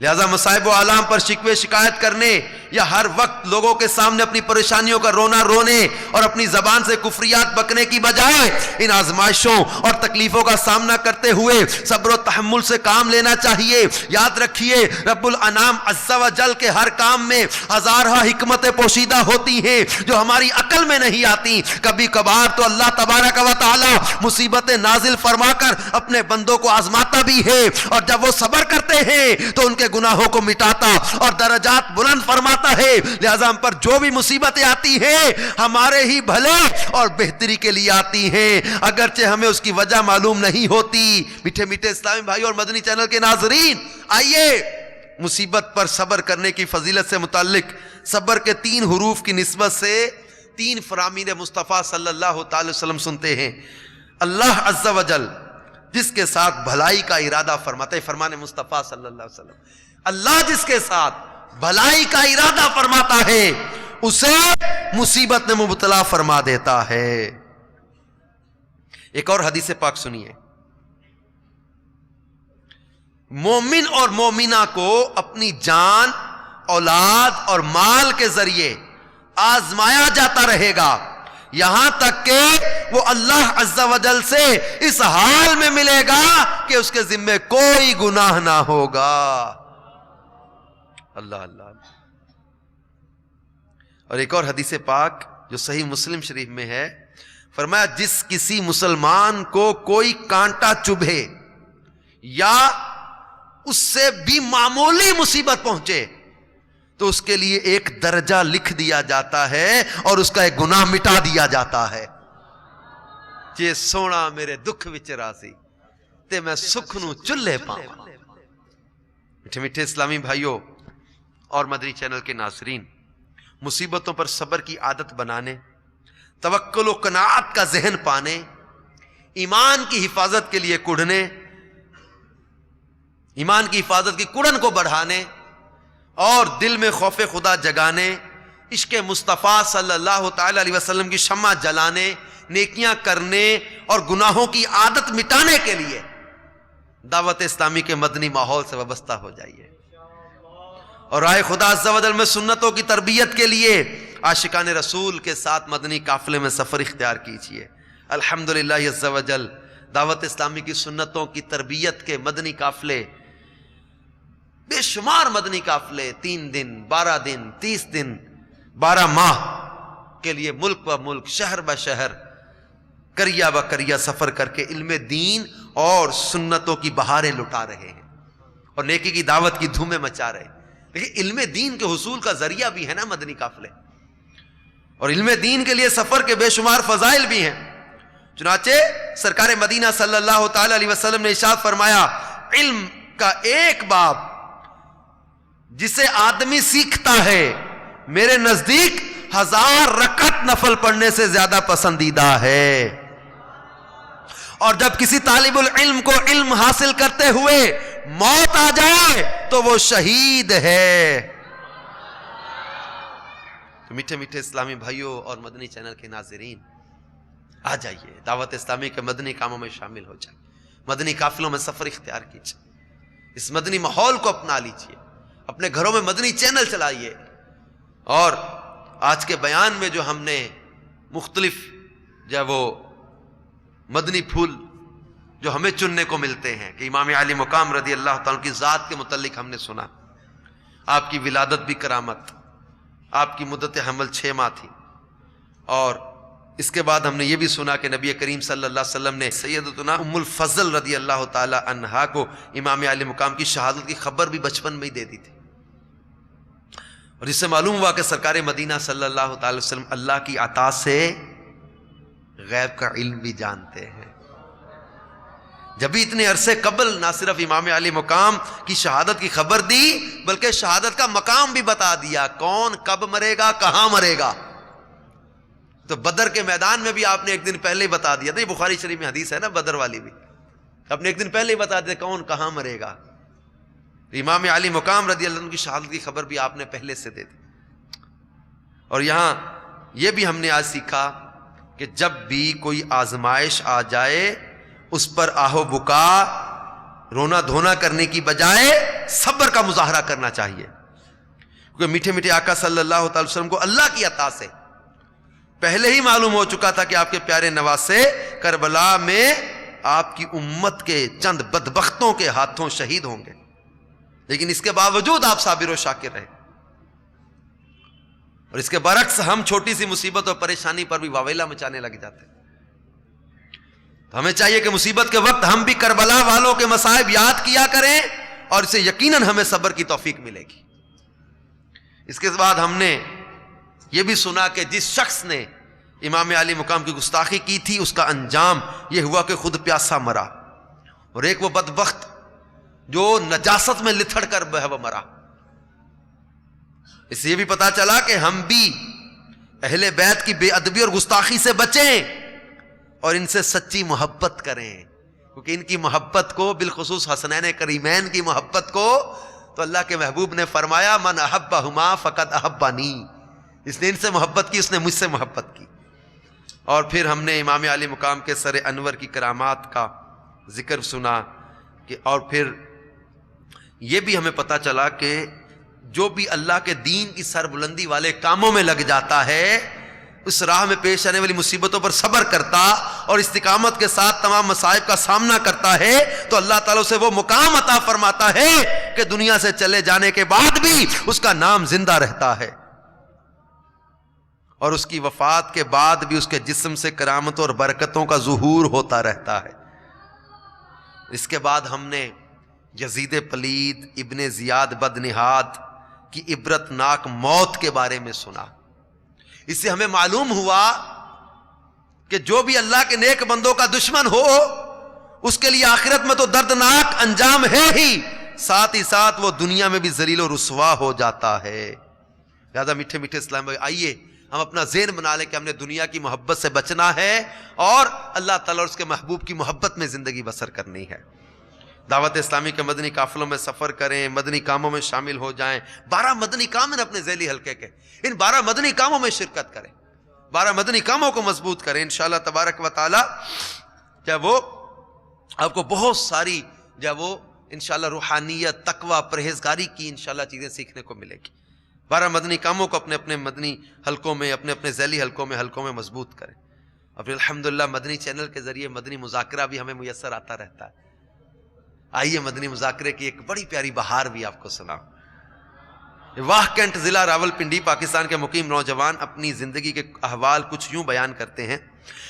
لہذا مصائب و آلام پر شکوے شکایت کرنے یا ہر وقت لوگوں کے سامنے اپنی پریشانیوں کا رونا رونے اور اپنی زبان سے کفریات بکنے کی بجائے ان آزمائشوں اور تکلیفوں کا سامنا کرتے ہوئے صبر و تحمل سے کام لینا چاہیے. یاد رکھیے، رب الانام عز و جل کے ہر کام میں ہزارہ حکمتیں پوشیدہ ہوتی ہیں جو ہماری عقل میں نہیں آتی. کبھی کبھار تو اللہ تبارک و تعالی مصیبتیں نازل فرما کر اپنے بندوں کو آزماتا بھی ہے، اور جب وہ صبر کرتے ہیں تو ان کے گناہوں کو مٹاتا اور درجات بلند فرماتا ہے. لہذا ہم پر جو بھی مصیبتیں آتی ہیں ہمارے ہی بھلے اور بہتری کے لیے آتی ہیں، اگرچہ ہمیں اس کی وجہ معلوم نہیں ہوتی. میٹھے میٹھے اسلامی بھائی اور مدنی چینل کے ناظرین، آئیے مصیبت پر صبر کرنے کی فضیلت سے متعلق صبر کے 3 حروف کی نسبت سے 3 فرامین مصطفیٰ صلی اللہ تعالی وسلم سنتے ہیں. اللہ عز و جل جس کے ساتھ بھلائی کا ارادہ فرماتے، فرمان مصطفیٰ صلی اللہ علیہ وسلم، اللہ جس کے ساتھ بھلائی کا ارادہ فرماتا ہے اسے مصیبت میں مبتلا فرما دیتا ہے. ایک اور حدیث پاک سنیے، مومن اور مومنہ کو اپنی جان، اولاد اور مال کے ذریعے آزمایا جاتا رہے گا یہاں تک کہ وہ اللہ عز و جل سے اس حال میں ملے گا کہ اس کے ذمے کوئی گناہ نہ ہوگا. اللہ اللہ. اور ایک اور حدیث پاک جو صحیح مسلم شریف میں ہے، فرمایا جس کسی مسلمان کو کوئی کانٹا چبھے یا اس سے بھی معمولی مصیبت پہنچے تو اس کے لیے ایک درجہ لکھ دیا جاتا ہے اور اس کا ایک گناہ مٹا دیا جاتا ہے. جے سونا میرے دکھ وچ راضی تے میں سکھ نو چلے پاواں. میٹھے میٹھے اسلامی بھائیوں اور مدنی چینل کے ناظرین، مصیبتوں پر صبر کی عادت بنانے، توکل و قناعت کا ذہن پانے، ایمان کی حفاظت کے لیے کڑھنے، ایمان کی حفاظت کی کڑن کو بڑھانے اور دل میں خوف خدا جگانے، عشق مصطفیٰ صلی اللہ تعالی علیہ وسلم کی شمع جلانے، نیکیاں کرنے اور گناہوں کی عادت مٹانے کے لیے دعوت اسلامی کے مدنی ماحول سے وابستہ ہو جائیے، اور رائے خدا عز و جل میں سنتوں کی تربیت کے لیے عاشقان رسول کے ساتھ مدنی قافلے میں سفر اختیار کیجیے. الحمدللہ عز و جل دعوت اسلامی کی سنتوں کی تربیت کے مدنی قافلے، بے شمار مدنی قافلے 3 دن 12 دن 30 دن 12 ماہ کے لیے ملک و ملک، شہر ب شہر، کریا ب کریا سفر کر کے علم دین اور سنتوں کی بہاریں لٹا رہے ہیں اور نیکی کی دعوت کی دھومیں مچا رہے ہیں. لیکن علم دین کے حصول کا ذریعہ بھی ہے نا مدنی قافلے، اور علم دین کے لیے سفر کے بے شمار فضائل بھی ہیں. چنانچہ سرکار مدینہ صلی اللہ تعالی علیہ وسلم نے ارشاد فرمایا، علم کا ایک باب جسے آدمی سیکھتا ہے میرے نزدیک 1000 رکعت نفل پڑھنے سے زیادہ پسندیدہ ہے. اور جب کسی طالب العلم کو علم حاصل کرتے ہوئے موت آ جائے تو وہ شہید ہے. تو میٹھے میٹھے اسلامی بھائیوں اور مدنی چینل کے ناظرین، آ جائیے دعوت اسلامی کے مدنی کاموں میں شامل ہو جائیں، مدنی قافلوں میں سفر اختیار کیجیے، اس مدنی ماحول کو اپنا لیجیے، اپنے گھروں میں مدنی چینل چلائیے. اور آج کے بیان میں جو ہم نے مختلف جو وہ مدنی پھول جو ہمیں چننے کو ملتے ہیں کہ امام علی مقام رضی اللہ تعالیٰ کی ذات کے متعلق ہم نے سنا، آپ کی ولادت بھی کرامت، آپ کی مدت حمل 6 ماہ تھی، اور اس کے بعد ہم نے یہ بھی سنا کہ نبی کریم صلی اللہ علیہ وسلم نے سیدتنا ام الفضل رضی اللہ تعالی عنہا کو امام عالی مقام کی شہادت کی خبر بھی بچپن میں ہی دے دی تھی، اور اس سے معلوم ہوا کہ سرکار مدینہ صلی اللہ تعالی وسلم اللہ کی عطا سے غیب کا علم بھی جانتے ہیں. جب بھی اتنے عرصے قبل نہ صرف امام علی مقام کی شہادت کی خبر دی بلکہ شہادت کا مقام بھی بتا دیا، کون کب مرے گا، کہاں مرے گا. تو بدر کے میدان میں بھی آپ نے ایک دن پہلے ہی بتا دیا تھا، یہ بخاری شریف میں حدیث ہے نا بدر والی بھی، آپ نے ایک دن پہلے ہی بتا دیا کون کہاں مرے گا. امام علی مقام رضی اللہ عنہ کی شہادت کی خبر بھی آپ نے پہلے سے دے دی. اور یہاں یہ بھی ہم نے آج سیکھا کہ جب بھی کوئی آزمائش آ جائے اس پر آہو بکا رونا دھونا کرنے کی بجائے صبر کا مظاہرہ کرنا چاہیے، کیونکہ میٹھے میٹھے آقا صلی اللہ تعالی وسلم کو اللہ کی عطا سے پہلے ہی معلوم ہو چکا تھا کہ آپ کے پیارے نواسے کربلا میں آپ کی امت کے چند بدبختوں کے ہاتھوں شہید ہوں گے، لیکن اس کے باوجود آپ صابر و شاکر رہے. اور اس کے برعکس ہم چھوٹی سی مصیبت اور پریشانی پر بھی واویلا مچانے لگ جاتے ہیں. تو ہمیں چاہیے کہ مصیبت کے وقت ہم بھی کربلا والوں کے مصائب یاد کیا کریں، اور اسے یقیناً ہمیں صبر کی توفیق ملے گی. اس کے بعد ہم نے یہ بھی سنا کہ جس شخص نے امام علی مقام کی گستاخی کی تھی اس کا انجام یہ ہوا کہ خود پیاسا مرا، اور ایک وہ بدبخت جو نجاست میں لتھڑ کر وہ مرا. اس سے یہ بھی پتا چلا کہ ہم بھی اہل بیت کی بے ادبی اور گستاخی سے بچیں اور ان سے سچی محبت کریں، کیونکہ ان کی محبت کو، بالخصوص حسنین کریمین کی محبت کو، تو اللہ کے محبوب نے فرمایا من احبہما فقد احبانی، اس نے ان سے محبت کی، اس نے مجھ سے محبت کی. اور پھر ہم نے امام علی مقام کے سر انور کی کرامات کا ذکر سنا کہ، اور پھر یہ بھی ہمیں پتا چلا کہ جو بھی اللہ کے دین کی سربلندی والے کاموں میں لگ جاتا ہے، اس راہ میں پیش آنے والی مصیبتوں پر صبر کرتا اور استقامت کے ساتھ تمام مصائب کا سامنا کرتا ہے، تو اللہ تعالیٰ سے وہ مقام عطا فرماتا ہے کہ دنیا سے چلے جانے کے بعد بھی اس کا نام زندہ رہتا ہے، اور اس کی وفات کے بعد بھی اس کے جسم سے کرامتوں اور برکتوں کا ظہور ہوتا رہتا ہے. اس کے بعد ہم نے یزید پلید ابن زیاد بدنہاد کی عبرت ناک موت کے بارے میں سنا. اس سے ہمیں معلوم ہوا کہ جو بھی اللہ کے نیک بندوں کا دشمن ہو اس کے لیے آخرت میں تو دردناک انجام ہے ہی، ساتھ ہی ساتھ وہ دنیا میں بھی ذلیل و رسوا ہو جاتا ہے. لہذا میٹھے میٹھے اسلام بھائی، آئیے ہم اپنا ذہن بنا لیں کہ ہم نے دنیا کی محبت سے بچنا ہے اور اللہ تعالیٰ اور اس کے محبوب کی محبت میں زندگی بسر کرنی ہے. دعوت اسلامی کے مدنی قافلوں میں سفر کریں، مدنی کاموں میں شامل ہو جائیں. 12 مدنی کام ہیں اپنے ذیلی حلقے کے، ان 12 مدنی کاموں میں شرکت کریں، 12 مدنی کاموں کو مضبوط کریں. انشاءاللہ تبارک و تعالی جب وہ آپ کو بہت ساری جب وہ انشاءاللہ روحانیت، تقوی، پرہیزگاری کی انشاءاللہ چیزیں سیکھنے کو ملے گی. 12 مدنی کاموں کو اپنے اپنے مدنی حلقوں میں، اپنے اپنے ذیلی حلقوں میں مضبوط کریں. اور پھر الحمدللہ مدنی چینل کے ذریعے مدنی مذاکرہ بھی ہمیں میسر آتا رہتا ہے. آئیے مدنی مذاکرے کی ایک بڑی پیاری بہار بھی آپ کو سناؤں. واہ کینٹ ضلع راول پنڈی پاکستان کے مقیم نوجوان اپنی زندگی کے احوال کچھ یوں بیان کرتے ہیں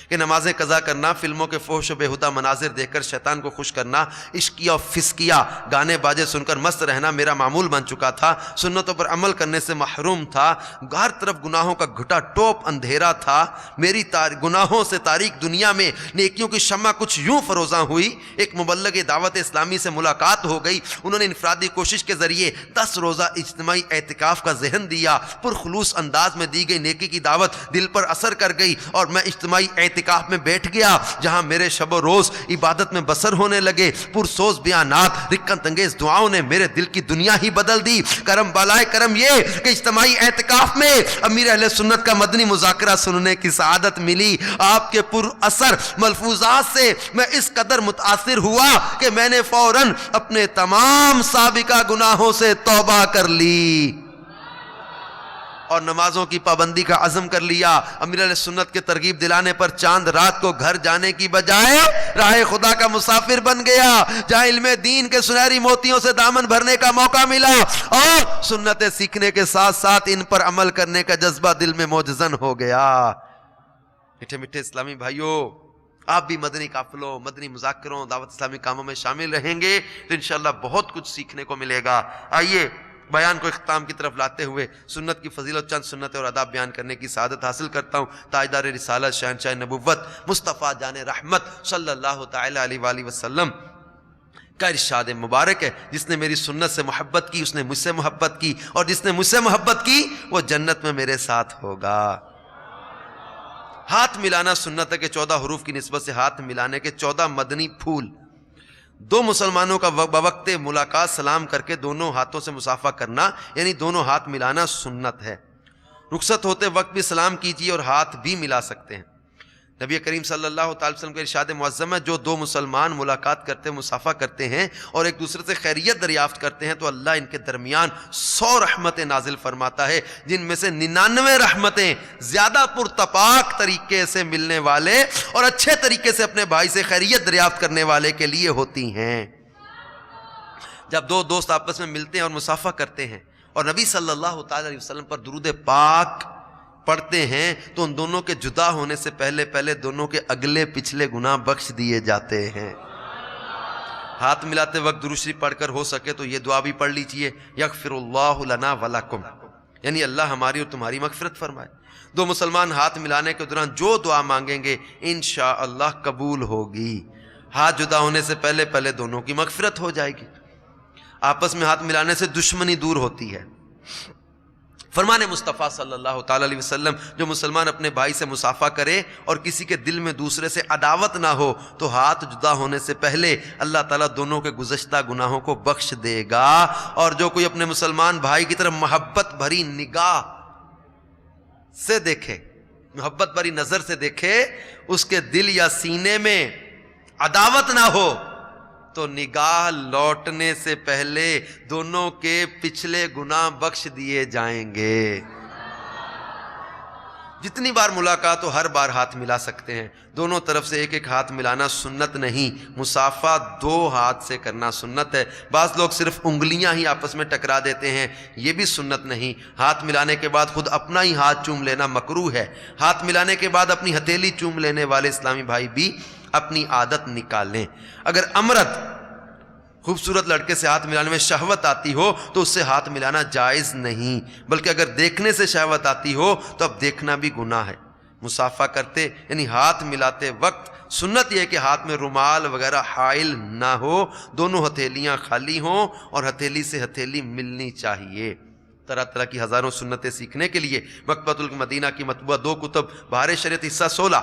کہ نمازیں قضا کرنا، فلموں کے فحش و بیہودہ مناظر دیکھ کر شیطان کو خوش کرنا، عشقیہ اور فسقیہ گانے باجے سن کر مست رہنا میرا معمول بن چکا تھا. سنتوں پر عمل کرنے سے محروم تھا. ہر طرف گناہوں کا گھٹا ٹوپ اندھیرا تھا. میری گناہوں سے تاریک دنیا میں نیکیوں کی شمع کچھ یوں فروزاں ہوئی. ایک مبلغ دعوت اسلامی سے ملاقات ہو گئی. انہوں نے انفرادی کوشش کے ذریعے 10 روزہ اجتماعی اعتکاف کا ذہن دیا. پرخلوص انداز میں دی گئی نیکی کی دعوت دل پر اثر کر گئی اور میں اجتماعی اعتکاف میں بیٹھ گیا جہاں میرے شب و روز عبادت میں بسر ہونے لگے. پرسوز بیانات، رکت انگیز دعاؤں نے میرے دل کی دنیا ہی بدل دی. کرم بالائے کرم یہ کہ اجتماعی اعتکاف میں امیر اہل سنت کا مدنی مذاکرہ سننے کی سعادت ملی. آپ کے پر اثر ملفوظات سے میں اس قدر متاثر ہوا کہ میں نے فوراً اپنے تمام سابقہ گناہوں سے توبہ کر لی اور نمازوں کی پابندی کا عزم کر لیا. امیر علیہ سنت کے ترغیب دلانے پر چاند رات کو گھر جانے کی بجائے راہ خدا کا مسافر بن گیا جہاں علم دین کے سنہری موتیوں سے دامن بھرنے کا موقع ملا اور سنتیں سیکھنے کے ساتھ ساتھ ان پر عمل کرنے کا جذبہ دل میں موجزن ہو گیا. میٹھے میٹھے اسلامی بھائیوں، آپ بھی مدنی قافلوں، مدنی مذاکروں، دعوت اسلامی کاموں میں شامل رہیں گے تو انشاءاللہ بہت کچھ سیکھنے کو ملے گا۔ آئیے بیان کو اختتام کی طرف لاتے ہوئے سنت کی فضیلت، چند سنت اور آداب بیان کرنے کی سعادت حاصل کرتا ہوں۔ تاجدار رسالت، شہنشاہ نبوت، مصطفیٰ جان رحمت صلی اللہ تعالی علیہ وآلہ وسلم کا ارشاد مبارک ہے، جس نے میری سنت سے محبت کی اس نے مجھ سے محبت کی، اور جس نے مجھ سے محبت کی وہ جنت میں میرے ساتھ ہوگا۔ ہاتھ ملانا سنت ہے کہ 14 حروف کی نسبت سے ہاتھ ملانے کے 14 مدنی پھول۔ دو مسلمانوں کا بوقت ملاقات سلام کر کے دونوں ہاتھوں سے مصافحہ کرنا یعنی دونوں ہاتھ ملانا سنت ہے۔ رخصت ہوتے وقت بھی سلام کیجیے اور ہاتھ بھی ملا سکتے ہیں۔ نبی کریم صلی اللہ تعالی وسلم کا ارشاد معظم ہے، جو دو مسلمان ملاقات کرتے مصافحہ کرتے ہیں اور ایک دوسرے سے خیریت دریافت کرتے ہیں تو اللہ ان کے درمیان 100 رحمتیں نازل فرماتا ہے، جن میں سے 99 رحمتیں زیادہ پرتپاک طریقے سے ملنے والے اور اچھے طریقے سے اپنے بھائی سے خیریت دریافت کرنے والے کے لیے ہوتی ہیں۔ جب دو دوست آپس میں ملتے ہیں اور مصافحہ کرتے ہیں اور نبی صلی اللہ تعالی علیہ وسلم پر درود پاک پڑھتے ہیں تو ان دونوں کے جدا ہونے سے پہلے دونوں کے اگلے پچھلے گناہ بخش دیے جاتے ہیں۔ ہاتھ ملاتے وقت درود شریف پڑھ کر ہو سکے تو یہ دعا بھی پڑھ لیجئے، یغفر اللہ لنا ولکم، یعنی اللہ ہماری اور تمہاری مغفرت فرمائے۔ دو مسلمان ہاتھ ملانے کے دوران جو دعا مانگیں گے انشاءاللہ قبول ہوگی۔ ہاتھ جدا ہونے سے پہلے دونوں کی مغفرت ہو جائے گی۔ آپس میں ہاتھ ملانے سے دشمنی دور ہوتی ہے۔ فرمان مصطفیٰ صلی اللہ تعالی علیہ وسلم، جو مسلمان اپنے بھائی سے مصافحہ کرے اور کسی کے دل میں دوسرے سے عداوت نہ ہو تو ہاتھ جدا ہونے سے پہلے اللہ تعالیٰ دونوں کے گزشتہ گناہوں کو بخش دے گا۔ اور جو کوئی اپنے مسلمان بھائی کی طرف محبت بھری نگاہ سے دیکھے، محبت بھری نظر سے دیکھے، اس کے دل یا سینے میں عداوت نہ ہو تو نگاہ لوٹنے سے پہلے دونوں کے پچھلے گناہ بخش دیے جائیں گے۔ جتنی بار ملاقات ہو ہر بار ہاتھ ملا سکتے ہیں۔ دونوں طرف سے ایک ایک ہاتھ ملانا سنت نہیں، مصافحہ 2 ہاتھ سے کرنا سنت ہے۔ بعض لوگ صرف انگلیاں ہی آپس میں ٹکرا دیتے ہیں، یہ بھی سنت نہیں۔ ہاتھ ملانے کے بعد خود اپنا ہی ہاتھ چوم لینا مکروہ ہے۔ ہاتھ ملانے کے بعد اپنی ہتھیلی چوم لینے والے اسلامی بھائی بھی اپنی عادت نکالیں۔ اگر امرد خوبصورت لڑکے سے ہاتھ ملانے میں شہوت آتی ہو تو اس سے ہاتھ ملانا جائز نہیں، بلکہ اگر دیکھنے سے شہوت آتی ہو تو اب دیکھنا بھی گناہ ہے۔ مصافحہ کرتے یعنی ہاتھ ملاتے وقت سنت یہ ہے کہ ہاتھ میں رومال وغیرہ حائل نہ ہو، دونوں ہتھیلیاں خالی ہوں اور ہتھیلی سے ہتھیلی ملنی چاہیے۔ طرح طرح کی ہزاروں سنتیں سیکھنے کے لیے مکتبۃ المدینہ کی مطبوعہ 2 کتب، بہار شریعت حصہ 16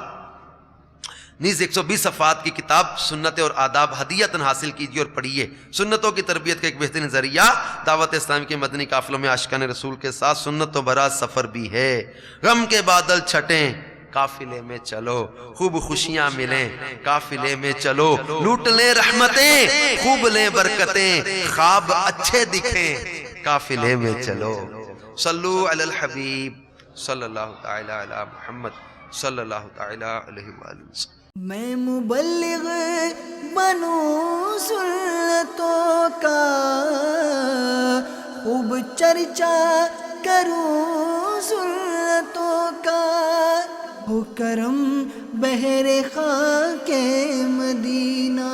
نیز 120 صفحات کی کتاب سنت اور آداب ہدیتاً حاصل کیجیے اور پڑھیے۔ سنتوں کی تربیت کا ایک بہترین ذریعہ دعوت اسلامی کے مدنی قافلوں میں عاشقان رسول کے ساتھ سنتوں بھرا سفر بھی ہے۔ غم کے بادل چھٹیں قافلے میں چلو، خوب خوشیاں ملیں قافلے میں چلو، لوٹ لیں رحمتیں خوب لیں برکتیں، خواب اچھے دکھیں قافلے میں چلو۔ صلو علی الحبیب صلی اللہ تعالی علی محمد صلی اللہ تعالی علیہ وآلہ وسلم۔ میں مبلغ بنوں سنتوں کا، خوب چرچا کروں سنتوں کا، ہو کرم بہر خاک مدینہ۔